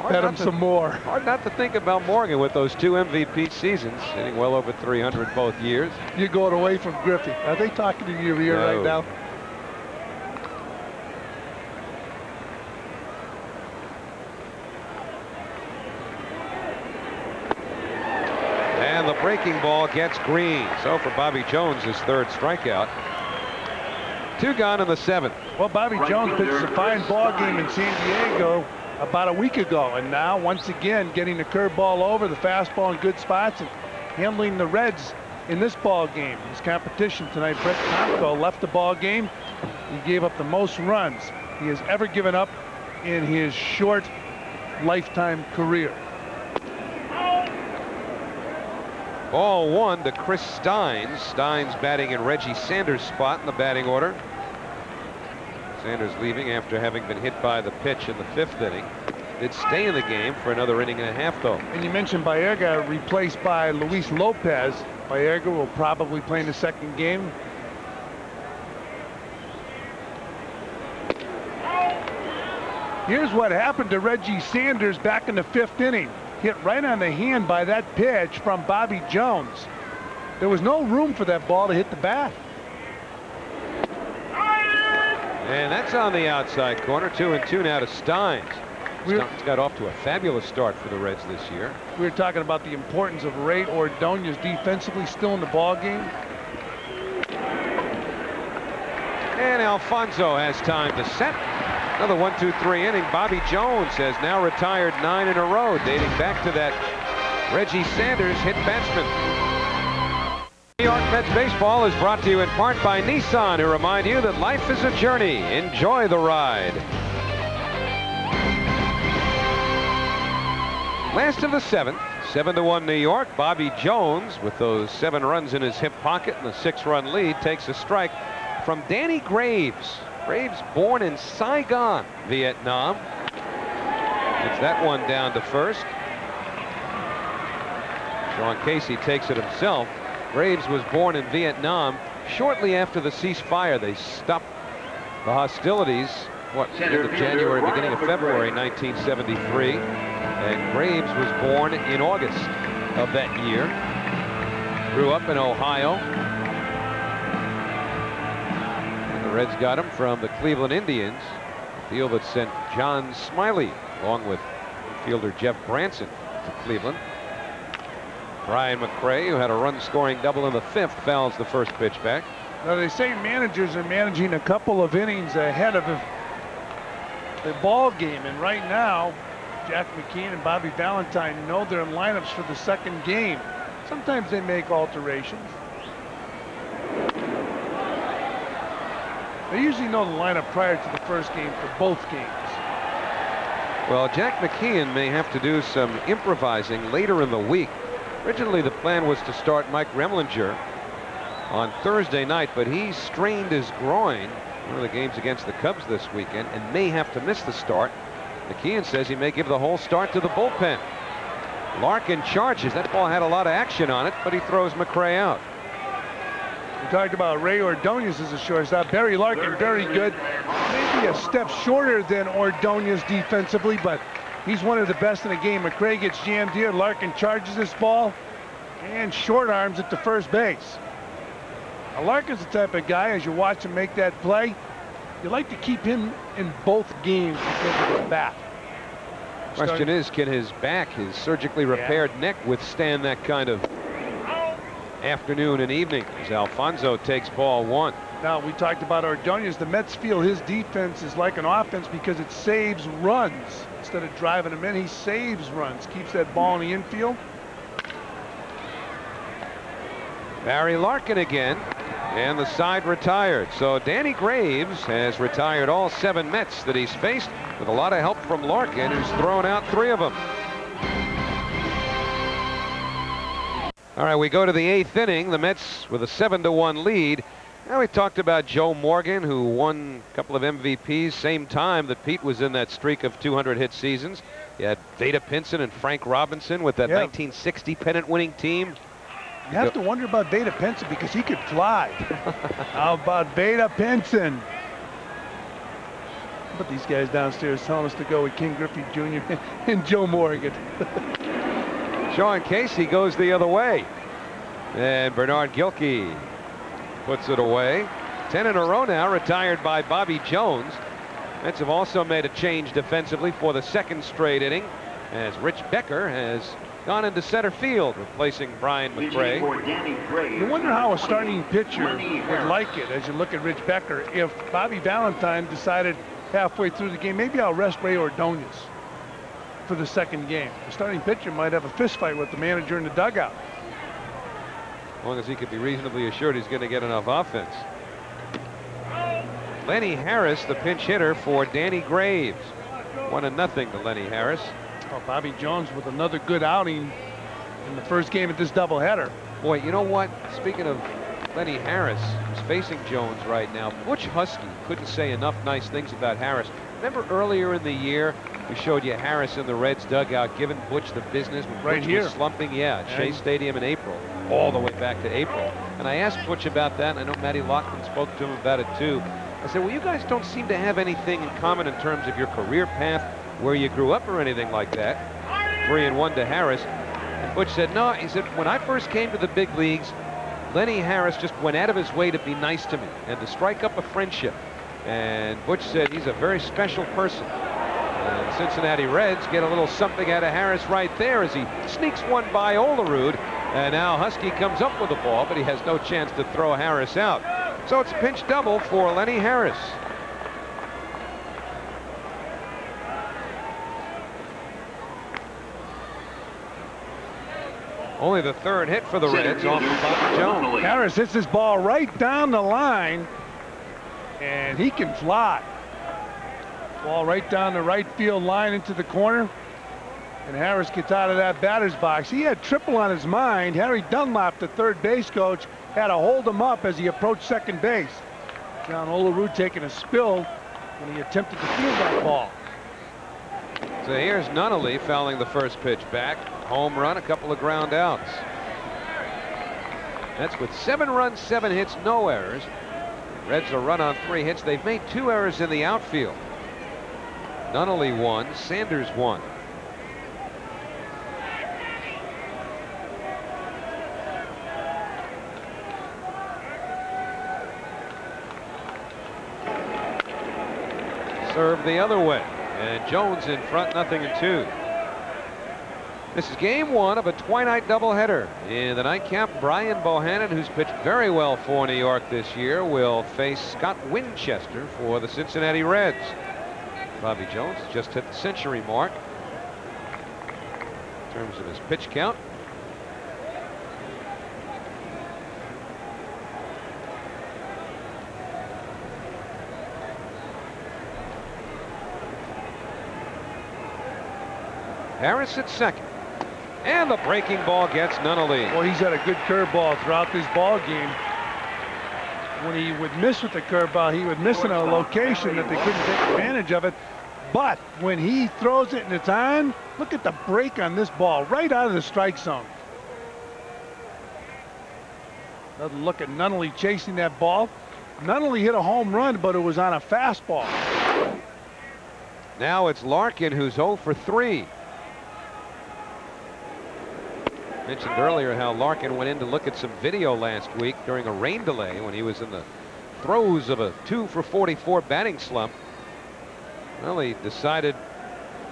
Bet him some more. Hard not to think about Morgan with those 2 MVP seasons, hitting well over 300 both years. You're going away from Griffey. Are they talking to your ear right now? And the breaking ball gets Green. So for Bobby Jones, his 3rd strikeout. 2 gone in the 7th. Well, Bobby Jones pitched a fine ball game in San Diego about a week ago, and now once again getting the curveball over, the fastball in good spots, and handling the Reds in this ball game. His competition tonight, Brett Tomko, left the ball game. He gave up the most runs he has ever given up in his short lifetime career. Ball 1 to Chris Steins. Steins batting in Reggie Sanders' spot in the batting order. Sanders leaving after having been hit by the pitch in the 5th inning. Did stay in the game for another inning and a half, though. And you mentioned Baerga replaced by Luis Lopez. Baerga will probably play in the 2nd game. Here's what happened to Reggie Sanders back in the 5th inning. Hit right on the hand by that pitch from Bobby Jones. There was no room for that ball to hit the bat. And that's on the outside corner. 2-2 now to Steins. Steins got off to a fabulous start for the Reds this year. We were talking about the importance of Ray Ordonez defensively still in the ball game. And Alfonso has time to set. Another 1-2-3 inning. Bobby Jones has now retired 9 in a row, dating back to that Reggie Sanders hit batsman. New York Mets baseball is brought to you in part by Nissan, who remind you that life is a journey. Enjoy the ride. Last of the 7th, 7-1 New York. Bobby Jones, with those 7 runs in his hip pocket and the 6-run lead, takes a strike from Danny Graves. Graves born in Saigon, Vietnam. Gets that one down to first. Sean Casey takes it himself. Graves was born in Vietnam. Shortly after the ceasefire, they stopped the hostilities, end of January, beginning of February 1973. And Graves was born in August. of that year. Grew up in Ohio. And the Reds got him from the Cleveland Indians, a deal that sent John Smiley along with fielder Jeff Branson to Cleveland. Brian McRae, who had a run-scoring double in the 5th, fouls the first pitch back. Now they say managers are managing a couple of innings ahead of the ball game, and right now Jack McKeon and Bobby Valentine know they're in lineups for the second game. Sometimes they make alterations. They usually know the lineup prior to the first game for both games. Well, Jack McKeon may have to do some improvising later in the week. Originally, the plan was to start Mike Remlinger on Thursday night, but he strained his groin in one of the games against the Cubs this weekend and may have to miss the start. McKeon says he may give the whole start to the bullpen. Larkin charges. That ball had a lot of action on it, but he throws McRae out. We talked about Ray Ordonez as a shortstop. Barry Larkin, very good. Maybe a step shorter than Ordonez defensively, but he's one of the best in the game. McRae gets jammed here. Larkin charges this ball and short arms it to first base. Now, Larkin's the type of guy, as you watch him make that play, you like to keep him in both games because of his bat. Question is, can his back, his surgically repaired neck, withstand that kind of afternoon and evening as Alfonso takes ball 1. Now, we talked about Ordonez. The Mets feel his defense is like an offense because it saves runs. Instead of driving them in, he saves runs, keeps that ball in the infield. Barry Larkin again, and the side retired. So Danny Graves has retired all 7 Mets that he's faced with a lot of help from Larkin, who's thrown out 3 of them. All right, we go to the 8th inning. The Mets with a 7-1 lead. Now we talked about Joe Morgan, who won a couple of MVPs same time that Pete was in that streak of 200-hit seasons. You had Vada Pinson and Frank Robinson with that 1960 pennant-winning team. You have to wonder about Vada Pinson because he could fly. How about Vada Pinson? But these guys downstairs telling us to go with King Griffey Jr. and Joe Morgan. Sean Casey goes the other way. And Bernard Gilkey puts it away. 10 in a row now, retired by Bobby Jones. Mets have also made a change defensively for the 2nd straight inning, as Rich Becker has gone into center field, replacing Brian McRae. You wonder how a starting pitcher would like it as you look at Rich Becker if Bobby Valentine decided halfway through the game, maybe I'll rest Ray Ordonez for the 2nd game. The starting pitcher might have a fist fight with the manager in the dugout. As long as he could be reasonably assured he's going to get enough offense. Lenny Harris, the pinch hitter for Danny Graves. 1-0 to Lenny Harris. Oh, Bobby Jones with another good outing in the first game of this doubleheader. Boy, you know what? Speaking of Lenny Harris, who's facing Jones right now, Butch Huskey couldn't say enough nice things about Harris. Remember earlier in the year, we showed you Harris in the Reds dugout giving Butch the business when Butch was slumping, at Shea Stadium in April, all the way back to April. And I asked Butch about that, and I know Matty Loughlin spoke to him about it too. I said, well, you guys don't seem to have anything in common in terms of your career path, where you grew up or anything like that. 3-1 to Harris. And Butch said, no, he said, when I first came to the big leagues, Lenny Harris just went out of his way to be nice to me and to strike up a friendship. And Butch said he's a very special person. And Cincinnati Reds get a little something out of Harris right there as he sneaks one by Olerud. And now Huskey comes up with the ball, but he has no chance to throw Harris out. So it's a pinch double for Lenny Harris. Only the 3rd hit for the Reds off of Bobby Jones. Harris hits this ball right down the line, and he can fly. Ball right down the right field line into the corner, and Harris gets out of that batter's box. He had triple on his mind. Harry Dunlap, the 3rd base coach, had to hold him up as he approached 2nd base. John Olerud taking a spill when he attempted to field that ball. So here's Nunnally fouling the first pitch back. Home run, a couple of ground outs. That's with 7 runs, 7 hits, no errors. Reds are run on 3 hits. They've made 2 errors in the outfield. Nunnally 1, Sanders 1. serve the other way. And Jones in front, 0-2. This is game one of a Twi-Night doubleheader. In the nightcap, Brian Bohannon, who's pitched very well for New York this year, will face Scott Winchester for the Cincinnati Reds. Bobby Jones just hit the century mark in terms of his pitch count. Harris at second. And the breaking ball gets Nunnally. Well, he's had a good curveball throughout this ball game. When he would miss with the curveball, he would miss in a location that they couldn't take advantage of it. But when he throws it and it's on, look at the break on this ball, right out of the strike zone. Another look at Nunnally chasing that ball. Nunnally hit a home run, but it was on a fastball. Now it's Larkin, who's 0 for 3. Mentioned earlier how Larkin went in to look at some video last week during a rain delay when he was in the throes of a 2 for 44 batting slump. Well, he decided,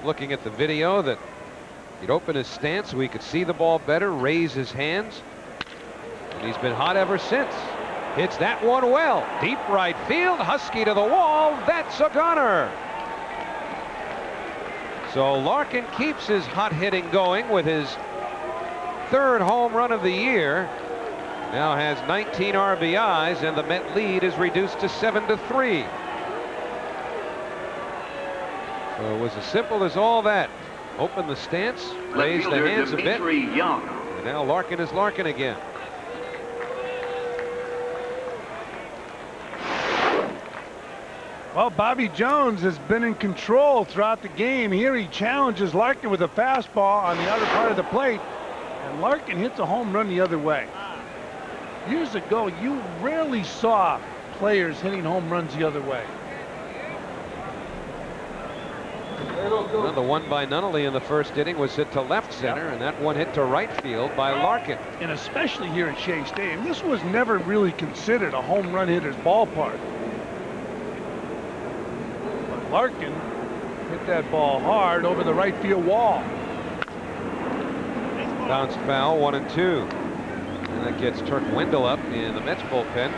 looking at the video, that he'd open his stance so he could see the ball better, raise his hands, and he's been hot ever since. Hits that one well. Deep right field. Huskey to the wall. That's a gunner. So Larkin keeps his hot hitting going with his third home run of the year. Now has 19 RBIs, and the Met lead is reduced to 7-3. So it was as simple as all that. Open the stance, raise the hands a bit, and now Larkin is Larkin again. Well, Bobby Jones has been in control throughout the game. Here he challenges Larkin with a fastball on the other part of the plate, and Larkin hits a home run the other way. Years ago, you rarely saw players hitting home runs the other way. Well, the one by Nunnally in the first inning was hit to left center, and that one hit to right field by Larkin. And especially here at Shea Stadium, this was never really considered a home run hitter's ballpark. But Larkin hit that ball hard over the right field wall. Bounced foul, 1-2. And that gets Turk Wendell up in the Mets bullpen.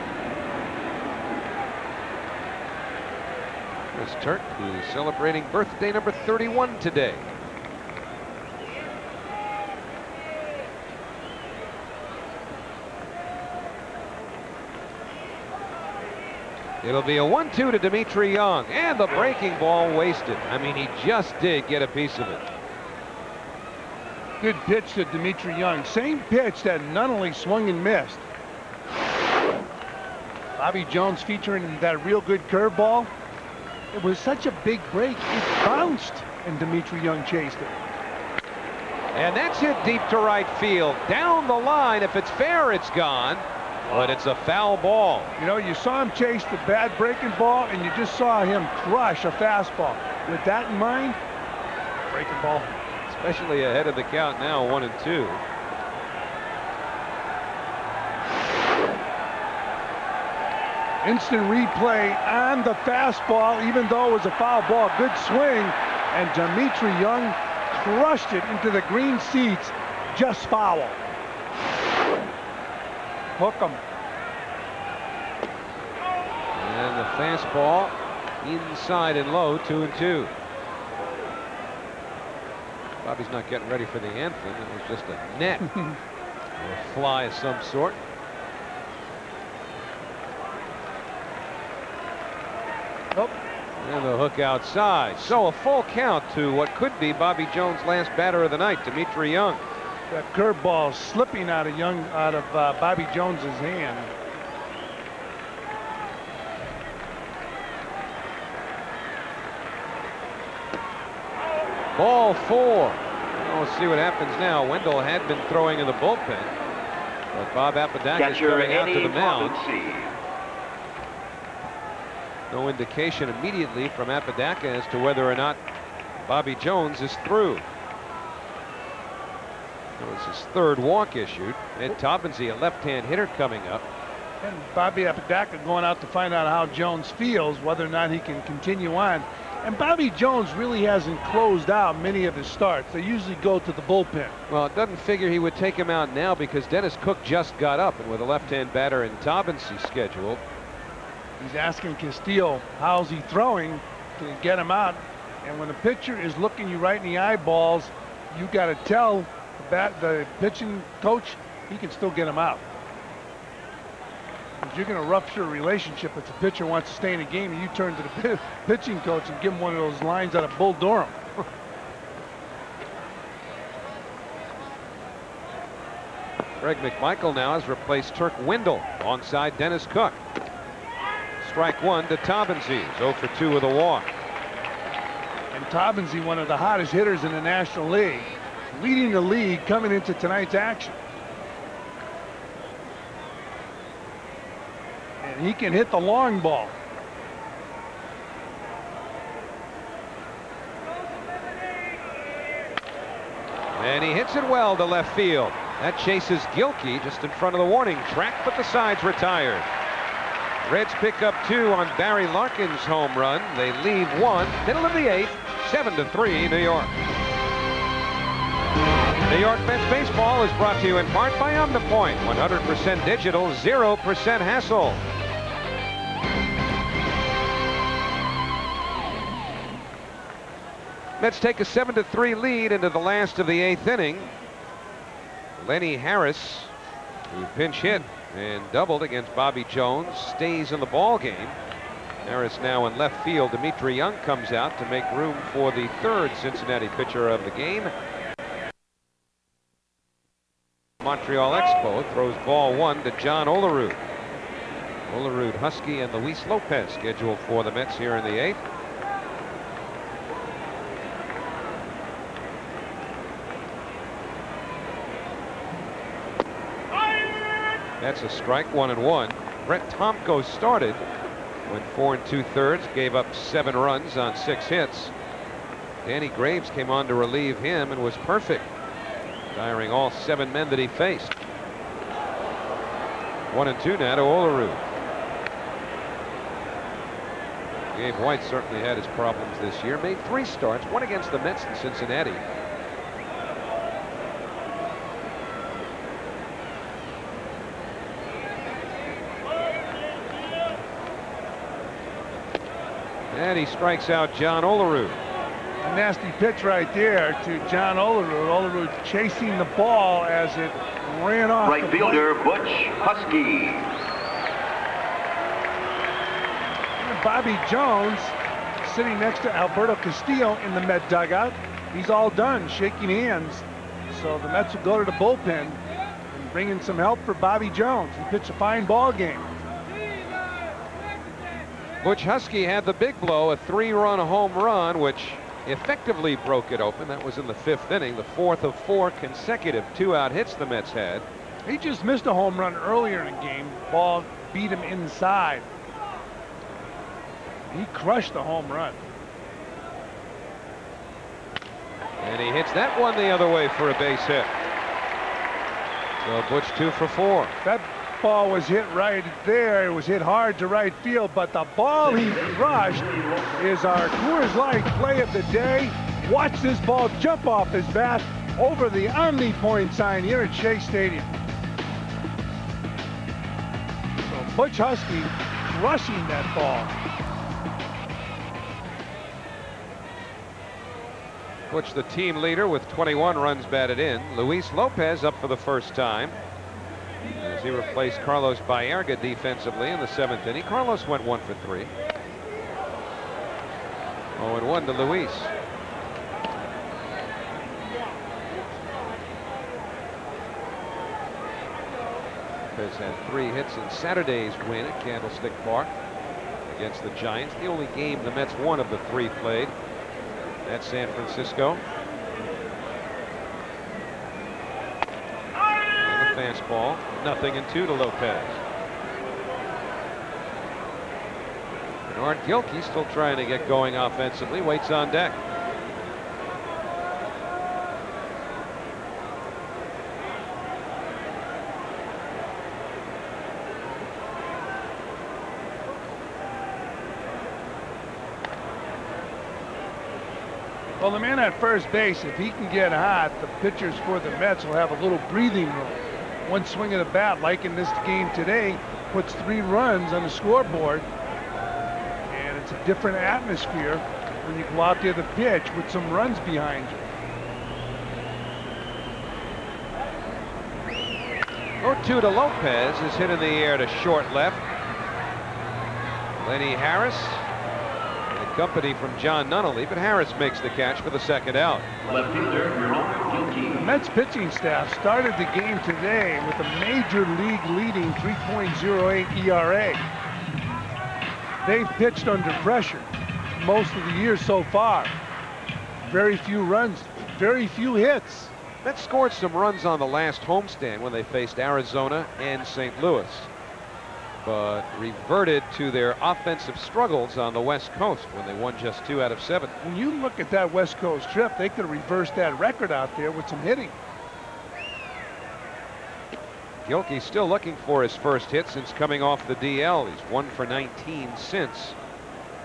There's Turk, who's celebrating birthday number 31 today. It'll be a 1-2 to Dimitri Young, and the breaking ball wasted. I mean, he just did get a piece of it. Good pitch to Dimitri Young. Same pitch that Nunnally swung and missed. Bobby Jones featuring that real good curveball. It was such a big break, it bounced, and Dimitri Young chased it. And that's hit deep to right field. Down the line, if it's fair, it's gone. But it's a foul ball. You know, you saw him chase the bad breaking ball, and you just saw him crush a fastball. With that in mind, breaking ball. Especially ahead of the count now, 1-2. Instant replay on the fastball, even though it was a foul ball. Good swing, and Dimitri Young crushed it into the green seats. Just foul. Hook 'em. And the fastball inside and low, 2-2. Bobby's not getting ready for the anthem. It was just a net or a fly of some sort. Nope. And the hook outside. So a full count to what could be Bobby Jones' last batter of the night, Dimitri Young. That curveball slipping out of Bobby Jones's hand. Ball 4. Well, we'll see what happens now. Wendell had been throwing in the bullpen, but Bob Apodaca is coming out to the mound. No indication immediately from Apodaca as to whether or not Bobby Jones is through. It was his third walk issued. Ed Taubensee, a left-hand hitter, coming up. And Bobby Apodaca going out to find out how Jones feels, whether or not he can continue on. And Bobby Jones really hasn't closed out many of his starts. They usually go to the bullpen. Well, it doesn't figure he would take him out now because Dennis Cook just got up, and with a left-hand batter in Taubensee scheduled. He's asking Castillo, how's he throwing to get him out? And when the pitcher is looking you right in the eyeballs, you got to tell the pitching coach he can still get him out. If you're going to rupture a relationship if the pitcher wants to stay in the game and you turn to the pitching coach and give him one of those lines out of Bull Durham. Greg McMichael now has replaced Turk Windle alongside Dennis Cook. Strike one to Taubensee. 0 for 2 with a walk. And Taubensee, one of the hottest hitters in the National League, leading the league coming into tonight's action. And he can hit the long ball. And he hits it well to left field. That chases Gilkey just in front of the warning track, but the side's retired. Reds pick up 2 on Barry Larkin's home run. They leave 1, middle of the 8th, 7-3 New York. New York Mets baseball is brought to you in part by Omnipoint. 100% digital, 0% hassle. Mets take a 7-3 lead into the last of the 8th inning. Lenny Harris, who pinch hit and doubled against Bobby Jones, stays in the ball game. Harris now in left field. Dimitri Young comes out to make room for the 3rd Cincinnati pitcher of the game. Montreal Expo throws ball 1 to John Olerud. Olerud, Huskey, and Luis Lopez scheduled for the Mets here in the 8th. That's a strike, 1-1. Brett Tomko started, went 4 2/3, gave up 7 runs on 6 hits. Danny Graves came on to relieve him and was perfect, retiring all 7 men that he faced. 1-2 now to Olerud. Gabe White certainly had his problems this year. Made 3 starts, 1 against the Mets in Cincinnati. And he strikes out John Olerud. A nasty pitch right there to John Olerud. Olerud chasing the ball as it ran off. Right fielder Butch Huskey. And Bobby Jones sitting next to Alberto Castillo in the Met dugout. He's all done, shaking hands. So the Mets will go to the bullpen and bring in some help for Bobby Jones. He pitched a fine ball game. Butch Huskey had the big blow, a 3-run home run, which effectively broke it open. That was in the 5th inning, the 4th of 4 consecutive 2-out hits the Mets had. He just missed a home run earlier in the game. Ball beat him inside. He crushed the home run. And he hits that one the other way for a base hit. So Butch 2 for 4. That ball was hit right there. It was hit hard to right field, but the ball he crushed is our Coors Light play of the day. Watch this ball jump off his bat over the Omnipoint sign here at Shea Stadium. So Butch Huskey crushing that ball. Butch the team leader with 21 runs batted in. Luis Lopez up for the first time as he replaced Carlos Baerga defensively in the 7th inning. Carlos went 1 for 3. 0-1 to Luis. Lopez had 3 hits in Saturday's win at Candlestick Park against the Giants. The only game the Mets won of the 3 played at San Francisco. Fastball, 0-2 to Lopez. Bernard Gilkey still trying to get going offensively, waits on deck. Well, the man at first base, if he can get hot, the pitchers for the Mets will have a little breathing room. One swing of the bat, like in this game today, puts 3 runs on the scoreboard. And it's a different atmosphere when you go out there to pitch with some runs behind you. 0-2 to Lopez is hit in the air to short left. Lenny Harris, the company from Jon Nunnally, but Harris makes the catch for the second out. Left fielder, The Mets pitching staff started the game today with a major league leading 3.08 ERA. They've pitched under pressure most of the year so far. Very few runs, very few hits. Mets scored some runs on the last homestand when they faced Arizona and St. Louis, but reverted to their offensive struggles on the West Coast when they won just 2 out of 7. When you look at that West Coast trip, they could have reversed that record out there with some hitting. Gilkey still looking for his first hit since coming off the DL. He's 1 for 19 since,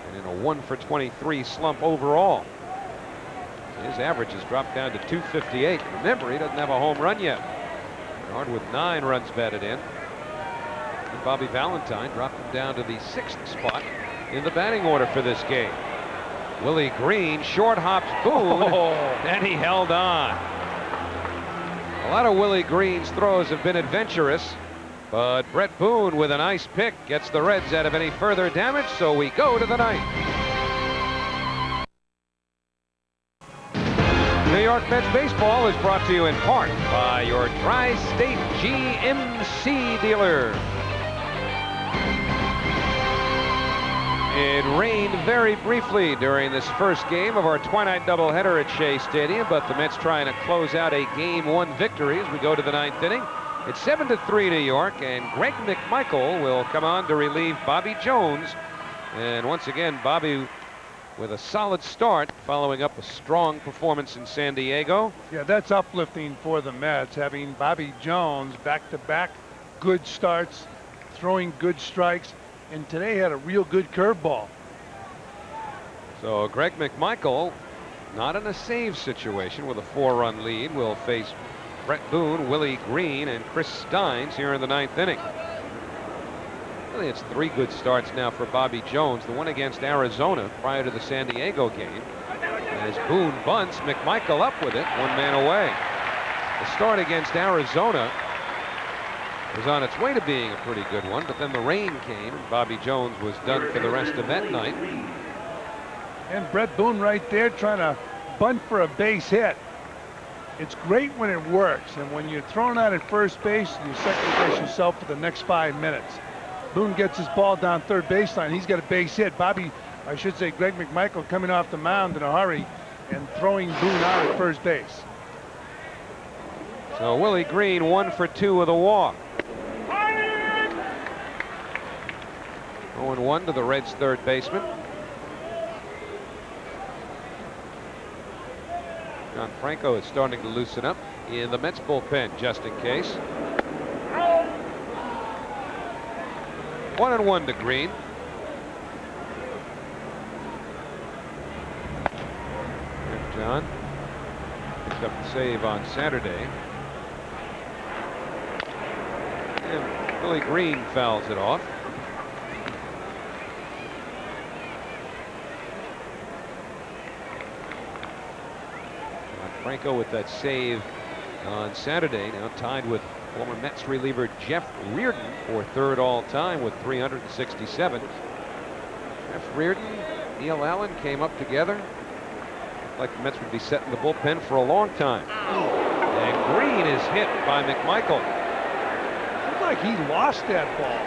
and in a 1 for 23 slump overall. His average has dropped down to 258. Remember, he doesn't have a home run yet. Bernard with 9 runs batted in. And Bobby Valentine dropped him down to the 6th spot in the batting order for this game. Willie Green short hops Boone, and he held on. A lot of Willie Green's throws have been adventurous, but Brett Boone with a nice pick gets the Reds out of any further damage, so we go to the 9th. New York Mets baseball is brought to you in part by your Tri-State GMC dealer. It rained very briefly during this first game of our Twi-Night Doubleheader at Shea Stadium, but the Mets trying to close out a Game 1 victory as we go to the 9th inning. It's 7-3 New York, and Greg McMichael will come on to relieve Bobby Jones. And once again, Bobby with a solid start following up a strong performance in San Diego. Yeah, that's uplifting for the Mets, having Bobby Jones back-to-back good starts, throwing good strikes, and today had a real good curveball. So Greg McMichael, not in a save situation with a 4-run lead, will face Brett Boone, Willie Green, and Chris Steins here in the 9th inning. Really, it's 3 good starts now for Bobby Jones. The one against Arizona prior to the San Diego game. As Boone bunts, McMichael up with it, 1 man away. The start against Arizona was on its way to being a pretty good one, but then the rain came and Bobby Jones was done for the rest of that night. And Brett Boone right there trying to bunt for a base hit. It's great when it works, and when you're thrown out at first base, you second guess yourself for the next 5 minutes. Boone gets his ball down third baseline. He's got a base hit. Greg McMichael coming off the mound in a hurry and throwing Boone out at first base. So Willie Green 1 for 2 with a walk. 0-1 to the Reds' third baseman. John Franco is starting to loosen up in the Mets bullpen just in case. 1-1 to Green. Here's John. Picked up the save on Saturday. And Willie Green fouls it off. John Franco with that save on Saturday, now tied with former Mets reliever Jeff Reardon for 3rd all-time with 367. Jeff Reardon, Neil Allen came up together. Looked like the Mets would be setting the bullpen for a long time. And Green is hit by McMichael. Looked like he lost that ball.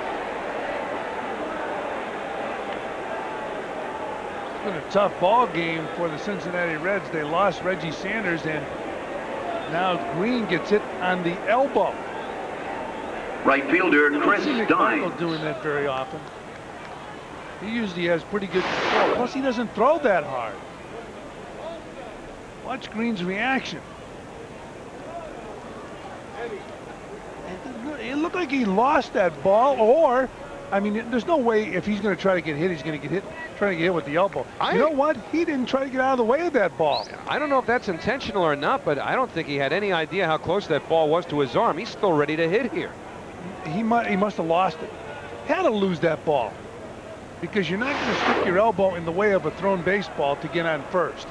It's been a tough ball game for the Cincinnati Reds. They lost Reggie Sanders, and now Green gets hit on the elbow. right fielder Chris Steins. Steins. Doing that very often. He usually has pretty good control. Plus, he doesn't throw that hard. Watch Green's reaction. It looked like he lost that ball, or, I mean, there's no way if he's going to try to get hit, he's going to get hit trying to get hit with the elbow. You know what? He didn't try to get out of the way of that ball. I don't know if that's intentional or not, but I don't think he had any idea how close that ball was to his arm. He's still ready to hit here. He must have lost it. Had to lose that ball, because you're not going to stick your elbow in the way of a thrown baseball to get on first.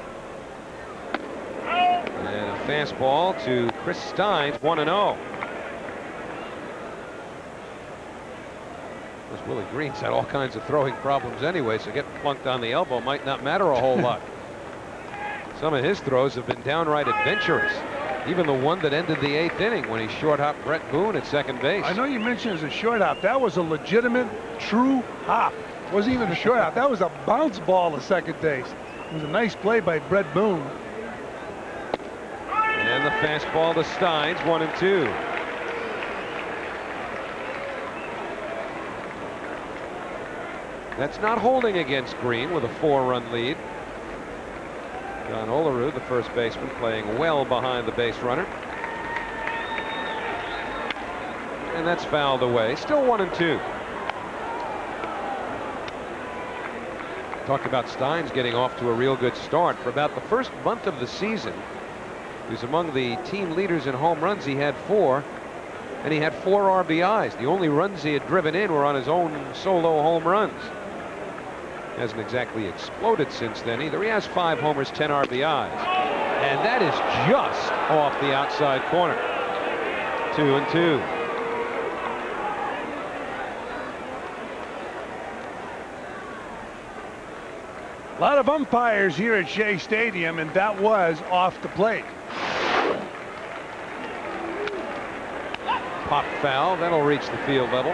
And a fastball to Chris Steins, 1-0. Willie Green's had all kinds of throwing problems anyway, so getting plunked on the elbow might not matter a whole lot. Some of his throws have been downright adventurous. Even the one that ended the 8th inning when he short-hopped Brett Boone at second base. I know you mentioned it as a short hop. That was a legitimate, true hop. It wasn't even a short hop. That was a bounce ball to second base. It was a nice play by Brett Boone. And the fastball to Steins, 1-2. That's not holding against Green with a 4-run lead. John Olerud, the first baseman, playing well behind the base runner. And that's fouled away. Still 1-2. Talked about Steins getting off to a real good start. For about the first month of the season, he was among the team leaders in home runs. He had 4, and he had 4 RBIs. The only runs he had driven in were on his own solo home runs. Hasn't exactly exploded since then either. He has 5 homers, 10 RBIs. And that is just off the outside corner. 2-2. A lot of umpires here at Shea Stadium, and that was off the plate. Pop foul. That'll reach the field level.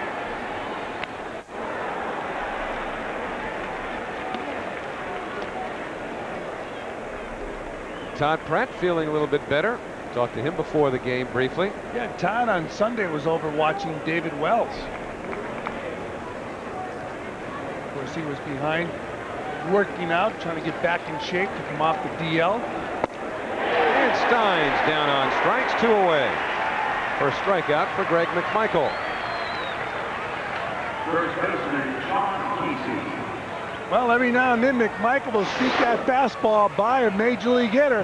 Todd Pratt feeling a little bit better. Talked to him before the game briefly. Yeah, Todd on Sunday was over watching David Wells. Of course, he was behind, working out, trying to get back in shape to come off the DL. And Steins down on strikes, 2 away. First strikeout for Greg McMichael. First baseman, Sean Casey. Well, every now and then McMichael will sneak that fastball by a major league hitter.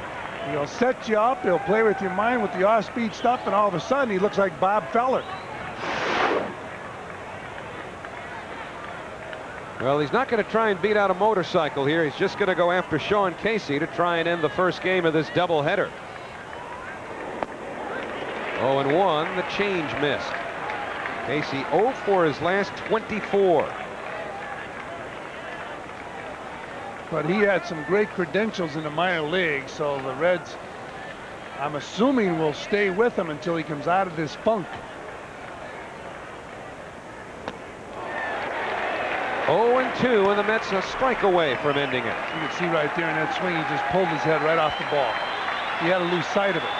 He'll set you up, he'll play with your mind with the off-speed stuff, and all of a sudden he looks like Bob Feller. Well, he's not going to try and beat out a motorcycle here. He's just going to go after Sean Casey to try and end the first game of this doubleheader. 0-1, the change missed. Casey 0 for his last 24. But he had some great credentials in the minor leagues, so the Reds, I'm assuming, will stay with him until he comes out of this funk. 0-2, and the Mets a strike away from ending it. You can see right there in that swing, he just pulled his head right off the ball. He had to lose sight of it.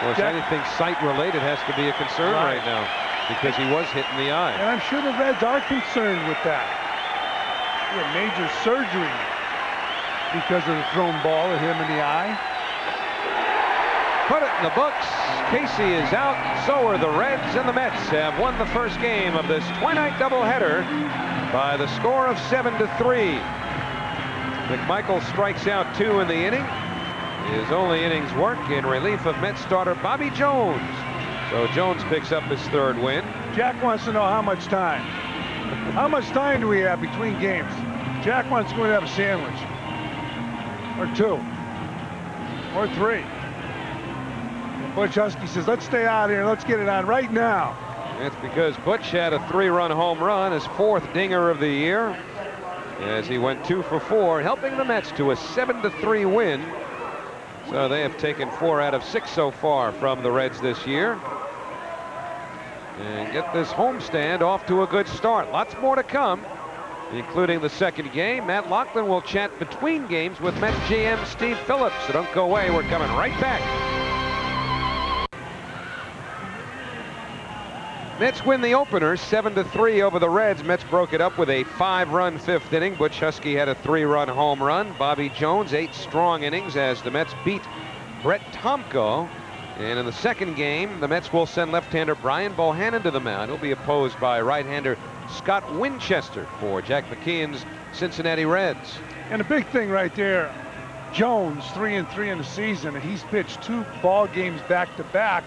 Of course, anything sight-related has to be a concern right now, because he was hit in the eye. And I'm sure the Reds are concerned with that. He had major surgery because of the thrown ball at him in the eye. Put it in the books. Casey is out. So are the Reds, and the Mets have won the first game of this Twi-Night Doubleheader by the score of 7-3. McMichael strikes out 2 in the inning. His only innings work in relief of Mets starter Bobby Jones. So Jones picks up his 3rd win. Jack wants to know how much time. How much time do we have between games? Jack wants to go and have a sandwich. Or 2. Or 3. And Butch Huskey says, let's stay out here. Let's get it on right now. That's because Butch had a 3-run home run, his 4th dinger of the year, as he went 2 for 4, helping the Mets to a 7-3 win. So they have taken 4 out of 6 so far from the Reds this year. And get this homestand off to a good start. Lots more to come, including the second game. Matt Lachlan will chat between games with Mets GM Steve Phillips. So don't go away. We're coming right back. Mets win the opener 7-3 over the Reds. Mets broke it up with a 5-run 5th inning. Butch Huskey had a 3-run home run. Bobby Jones 8 strong innings as the Mets beat Brett Tomko. And in the second game, the Mets will send left-hander Brian Bohannon to the mound. He'll be opposed by right-hander Scott Winchester for Jack McKeon's Cincinnati Reds. And a big thing right there, Jones 3-3 in the season, and he's pitched 2 ball games back-to-back.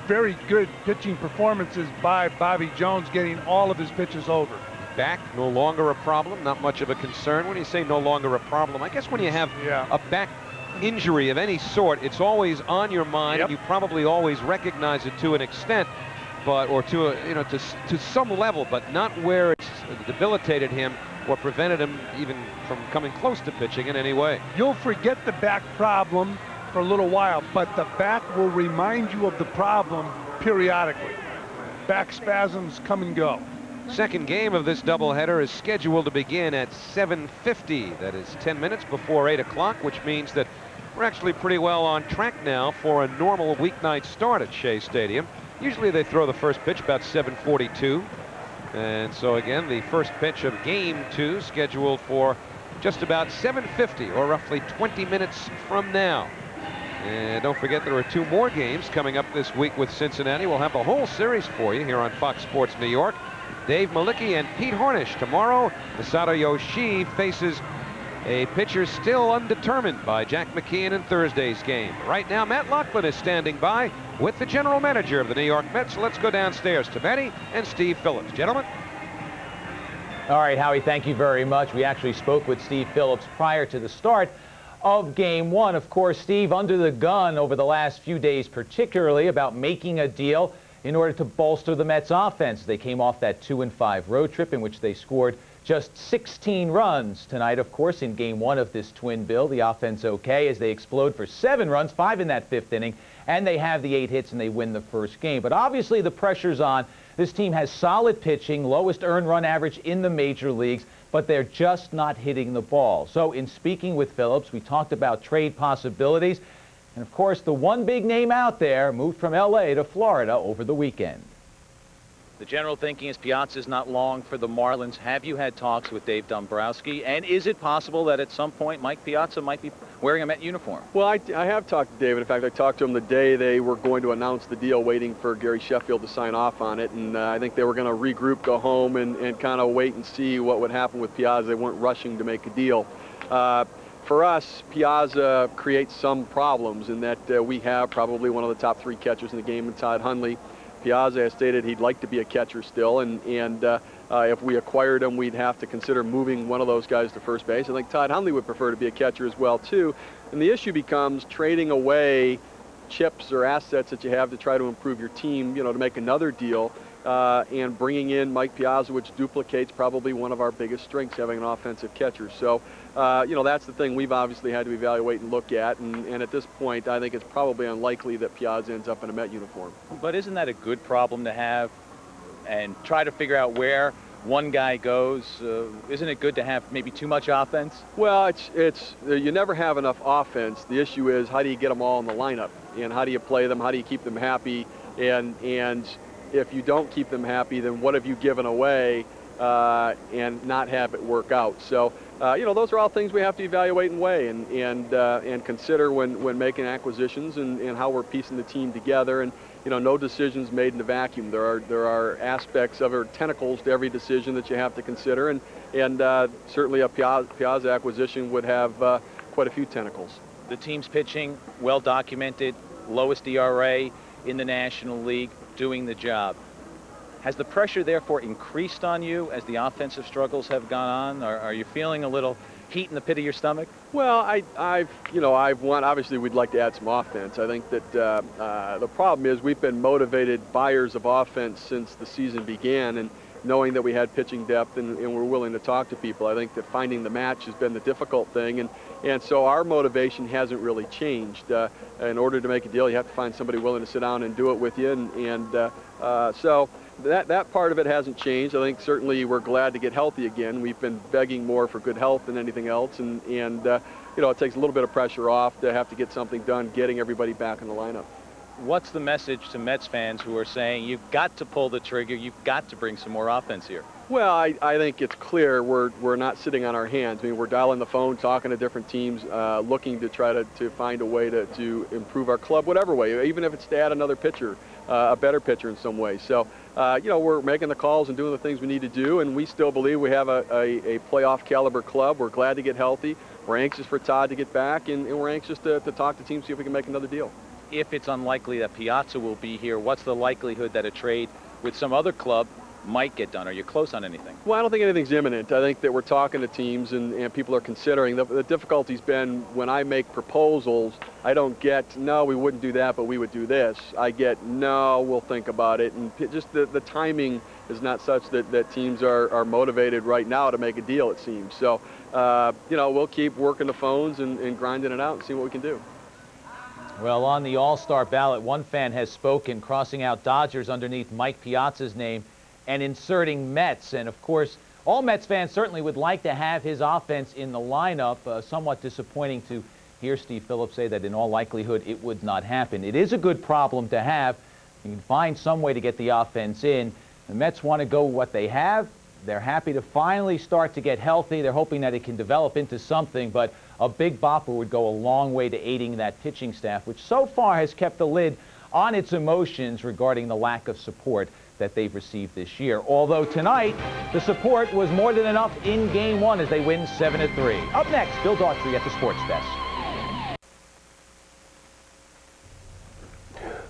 Very good pitching performances by Bobby Jones, getting all of his pitches over. Back no longer a problem, not much of a concern. When you say no longer a problem, I guess when you have a back injury of any sort, it's always on your mind, and you probably always recognize it to an extent, but or to a, to some level, but not where it's debilitated him or prevented him even from coming close to pitching in any way. You'll forget the back problem for a little while, but the back will remind you of the problem periodically. Back spasms come and go. Second game of this doubleheader is scheduled to begin at 7:50. That is 10 minutes before 8 o'clock, which means that we're actually pretty well on track now for a normal weeknight start at Shea Stadium. Usually they throw the first pitch about 7:42. And so again, the first pitch of game 2 scheduled for just about 7:50, or roughly 20 minutes from now. And don't forget, there are 2 more games coming up this week with Cincinnati. We'll have the whole series for you here on Fox Sports New York. Dave Malicki and Pete Hornish tomorrow. Masato Yoshii faces a pitcher still undetermined by Jack McKeon in Thursday's game. Right now, Matt Loughlin is standing by with the general manager of the New York Mets. So let's go downstairs to Benny and Steve Phillips. Gentlemen. All right, Howie, thank you very much. We actually spoke with Steve Phillips prior to the start of Game 1. Of course, Steve, under the gun over the last few days, particularly about making a deal in order to bolster the Mets offense. They came off that 2-5 road trip in which they scored just 16 runs tonight. Of course, in Game 1 of this twin bill, the offense okay as they explode for 7 runs, 5 in that 5th inning, and they have the 8 hits and they win the first game. But obviously the pressure's on. This team has solid pitching, lowest earned run average in the major leagues, but they're just not hitting the ball. So in speaking with Phillips, we talked about trade possibilities. And of course, the one big name out there moved from L.A. to Florida over the weekend. The general thinking is Piazza's not long for the Marlins. Have you had talks with Dave Dombrowski? And is it possible that at some point Mike Piazza might be wearing a Met uniform? Well, I have talked to David. In fact, I talked to him the day they were going to announce the deal, waiting for Gary Sheffield to sign off on it. And I think they were going to regroup, go home, and kind of wait and see what would happen with Piazza. They weren't rushing to make a deal. For us, Piazza creates some problems in that we have probably one of the top 3 catchers in the game in Todd Hundley. Piazza has stated he'd like to be a catcher still, and if we acquired him, we'd have to consider moving one of those guys to first base. I think Todd Hundley would prefer to be a catcher as well, too. And the issue becomes trading away chips or assets that you have to try to improve your team, to make another deal, and bringing in Mike Piazza, which duplicates probably one of our biggest strengths, having an offensive catcher. So, that's the thing we've obviously had to evaluate and look at, and at this point, I think it's probably unlikely that Piazza ends up in a Met uniform. But isn't that a good problem to have and try to figure out where one guy goes? Isn't it good to have maybe too much offense? Well, it's you never have enough offense. The issue is, how do you get them all in the lineup, and how do you play them? How do you keep them happy? And if you don't keep them happy, then what have you given away and not have it work out? So, those are all things we have to evaluate and weigh and consider when making acquisitions and how we're piecing the team together. And no decisions made in a vacuum. There are aspects of or tentacles to every decision that you have to consider, and certainly a Piazza acquisition would have quite a few tentacles. The team's pitching, well documented, lowest ERA in the National League, doing the job. Has the pressure therefore increased on you as the offensive struggles have gone on? Are you feeling a little heat in the pit of your stomach? Well, I've won. Obviously, we'd like to add some offense. I think that the problem is we've been motivated buyers of offense since the season began, and knowing that we had pitching depth and we're willing to talk to people. I think that finding the match has been the difficult thing, and so our motivation hasn't really changed. In order to make a deal, you have to find somebody willing to sit down and do it with you, so that part of it hasn't changed. I think certainly we're glad to get healthy again. We've been begging more for good health than anything else, and it takes a little bit of pressure off to have to get something done, getting everybody back in the lineup. What's the message to Mets fans who are saying you've got to pull the trigger, you've got to bring some more offense here? Well, I think it's clear we're not sitting on our hands. I mean, we're dialing the phone, talking to different teams, looking to try to find a way to improve our club, whatever way, even if it's to add another pitcher, a better pitcher in some way. So you know, we're making the calls and doing the things we need to do, and we still believe we have a playoff caliber club. We're glad to get healthy. We're anxious for Todd to get back, and we're anxious to talk to teams, see if we can make another deal. If it's unlikely that Piazza will be here, what's the likelihood that a trade with some other club might get done? Are you close on anything? Well, I don't think anything's imminent. I think that we're talking to teams and people are considering. The difficulty's been when I make proposals, I don't get, no, we wouldn't do that, but we would do this. I get, no, we'll think about it. And just the timing is not such that teams are motivated right now to make a deal, it seems. So, you know, we'll keep working the phones and grinding it out and see what we can do. Well, on the All-Star ballot, one fan has spoken, crossing out Dodgers underneath Mike Piazza's name and inserting Mets. And, of course, all Mets fans certainly would like to have his offense in the lineup. Somewhat disappointing to hear Steve Phillips say that in all likelihood it would not happen. It is a good problem to have. You can find some way to get the offense in. The Mets want to go with what they have. They're happy to finally start to get healthy. They're hoping that it can develop into something, but a big bopper would go a long way to aiding that pitching staff, which so far has kept the lid on its emotions regarding the lack of support that they've received this year. Although tonight, the support was more than enough in Game 1 as they win 7-3. Up next, Bill Daughtry at the Sports Desk.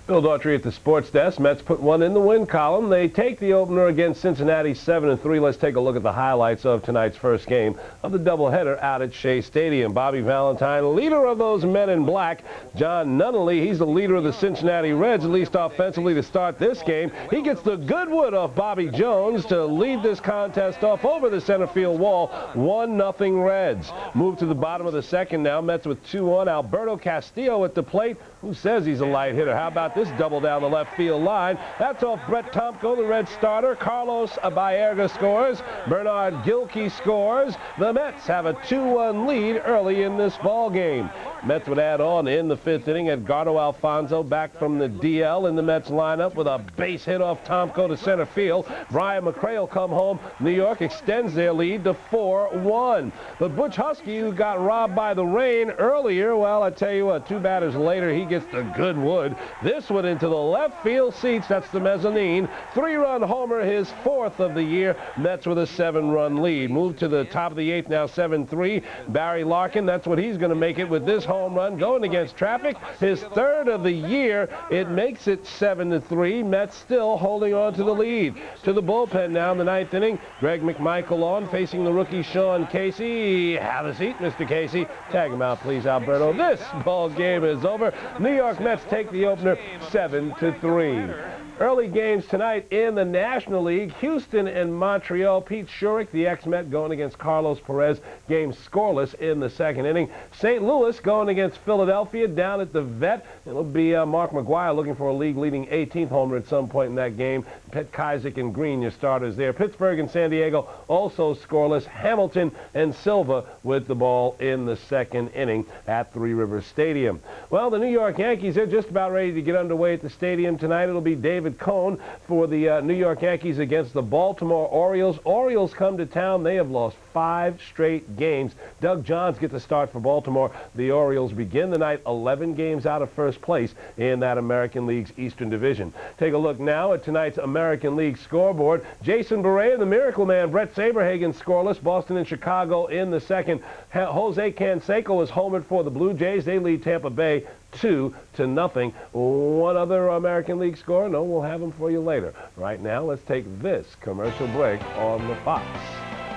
Bill Daughtry at the Sports Desk. Mets put one in the win column. They take the opener against Cincinnati 7-3. Let's take a look at the highlights of tonight's first game of the doubleheader out at Shea Stadium. Bobby Valentine, leader of those men in black. Jon Nunnally, he's the leader of the Cincinnati Reds, at least offensively to start this game. He gets the good wood off Bobby Jones to lead this contest off over the center field wall. 1-0 Reds. Move to the bottom of the second now. Mets with 2-1. Alberto Castillo at the plate. Who says he's a light hitter? How about this double down the left field line? That's off Brett Tomko, the Red starter. Carlos Baerga scores. Bernard Gilkey scores. The Mets have a 2-1 lead early in this ball game. Mets would add on in the fifth inning. Edgardo Alfonso back from the DL in the Mets lineup with a base hit off Tomko to center field. Brian McRae will come home. New York extends their lead to 4-1. But Butch Huskey, who got robbed by the rain earlier, well, I tell you what, 2 batters later, he gets the good wood. This one into the left field seats. That's the mezzanine. 3-run homer, his 4th of the year. Mets with a 7-run lead. Move to the top of the 8th now, 7-3. Barry Larkin, that's what he's going to make it with this home run going against traffic. His 3rd of the year. It makes it 7-3. Mets still holding on to the lead. To the bullpen now in the 9th inning. Greg McMichael on, facing the rookie Sean Casey. Have a seat, Mr. Casey. Tag him out, please, Alberto. This ball game is over. New York Mets take the opener 7-3. Early games tonight in the National League. Houston and Montreal. Pete Schurik, the ex-Met, going against Carlos Perez. Game scoreless in the 2nd inning. St. Louis going against Philadelphia down at the Vet. It'll be Mark McGwire looking for a league-leading 18th homer at some point in that game. Pet Kysek and Green, your starters there. Pittsburgh and San Diego also scoreless. Hamilton and Silva with the ball in the 2nd inning at Three Rivers Stadium. Well, the New York Yankees, they're just about ready to get underway at the stadium tonight. It'll be David Cone for the New York Yankees against the Baltimore Orioles. Orioles come to town. They have lost 5 straight games. Doug Johns gets a start for Baltimore. The Orioles begin the night 11 games out of first place in that American League's Eastern Division. Take a look now at tonight's American League scoreboard. Jason Barea and the Miracle Man, Brett Saberhagen, scoreless. Boston and Chicago in the 2nd. Jose Canseco is homered for the Blue Jays. They lead Tampa Bay 2-0. One other American League score? No, we'll have them for you later. Right now, let's take this commercial break on the Fox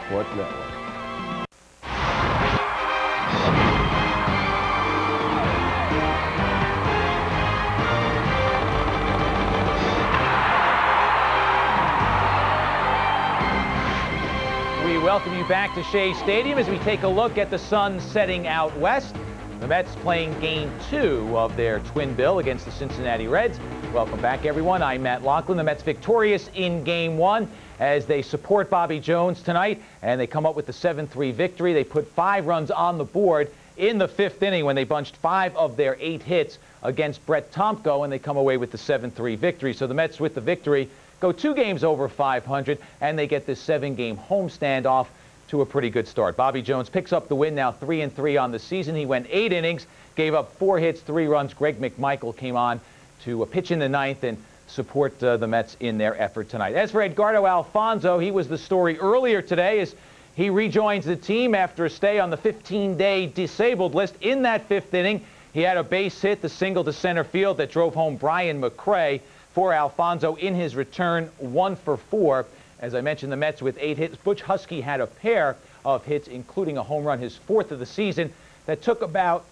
Sports Network. We welcome you back to Shea Stadium as we take a look at the sun setting out west. The Mets playing Game 2 of their twin bill against the Cincinnati Reds. Welcome back, everyone. I'm Matt Lachlan. The Mets victorious in Game 1 as they support Bobby Jones tonight, and they come up with the 7-3 victory. They put 5 runs on the board in the 5th inning when they bunched 5 of their 8 hits against Brett Tomko, and they come away with the 7-3 victory. So the Mets, with the victory, go 2 games over 500, and they get this 7-game homestand off to a pretty good start. Bobby Jones picks up the win, now 3-3 on the season. He went 8 innings, gave up 4 hits, 3 runs. Greg McMichael came on to pitch in the 9th, and support the Mets in their effort tonight. As for Edgardo Alfonzo, he was the story earlier today as he rejoins the team after a stay on the 15-day disabled list. In that 5th inning, he had a base hit, the single to center field that drove home Brian McRae. For Alfonzo in his return, 1 for 4. As I mentioned, the Mets with 8 hits. Butch Huskey had a pair of hits, including a home run, his 4th of the season, that took about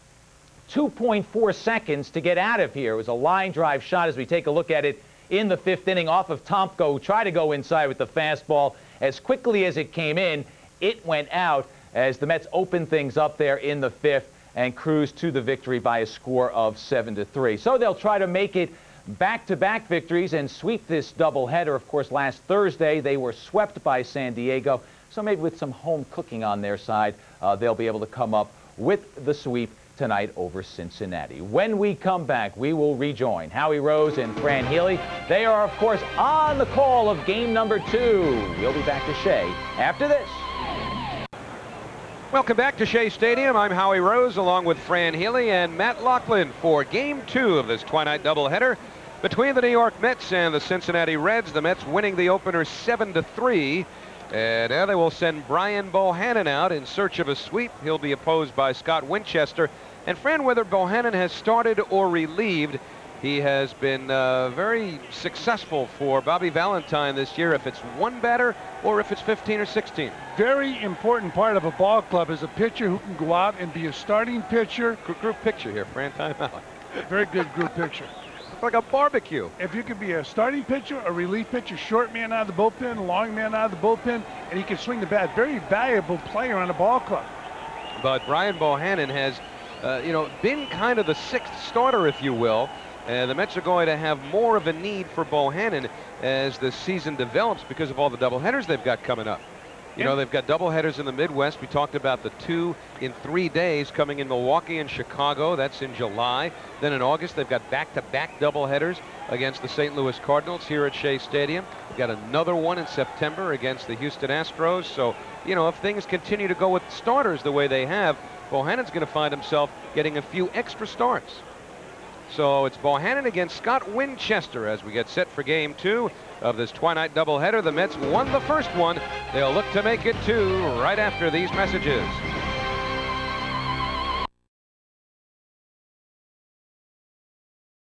2.4 seconds to get out of here. It was a line drive shot as we take a look at it in the 5th inning off of Tomko, who tried to go inside with the fastball. As quickly as it came in, it went out as the Mets opened things up there in the 5th and cruised to the victory by a score of 7-3. So they'll try to make it back-to-back victories and sweep this doubleheader. Of course, last Thursday they were swept by San Diego, so maybe with some home cooking on their side, they'll be able to come up with the sweep tonight over Cincinnati. When we come back, we will rejoin Howie Rose and Fran Healy. They are, of course, on the call of game number 2. We'll be back to Shea after this. Welcome back to Shea Stadium. I'm Howie Rose along with Fran Healy and Matt Loughlin for game 2 of this Twi-Night doubleheader between the New York Mets and the Cincinnati Reds. The Mets winning the opener 7-3. And now they will send Brian Bohannon out in search of a sweep. He'll be opposed by Scott Winchester. And Fran, whether Bohannon has started or relieved, he has been very successful for Bobby Valentine this year, if it's one batter or if it's 15 or 16. Very important part of a ball club is a pitcher who can go out and be a starting pitcher. Group picture here, Fran. Time out. Very good group picture. It's like a barbecue. If you could be a starting pitcher, a relief pitcher, short man out of the bullpen, long man out of the bullpen, and he can swing the bat. Very valuable player on a ball club. But Brian Bohannon has, been kind of the 6th starter, if you will. The Mets are going to have more of a need for Bohannon as the season develops because of all the doubleheaders they've got coming up. You know, they've got doubleheaders in the Midwest. We talked about the 2 in 3 days coming in Milwaukee and Chicago. That's in July. Then in August, they've got back-to-back doubleheaders against the St. Louis Cardinals here at Shea Stadium. We've got another one in September against the Houston Astros. So, if things continue to go with starters the way they have, Bohannon's going to find himself getting a few extra starts. So it's Bohannon against Scott Winchester as we get set for game 2 of this Twi-Night doubleheader. The Mets won the first one. They'll look to make it 2 right after these messages.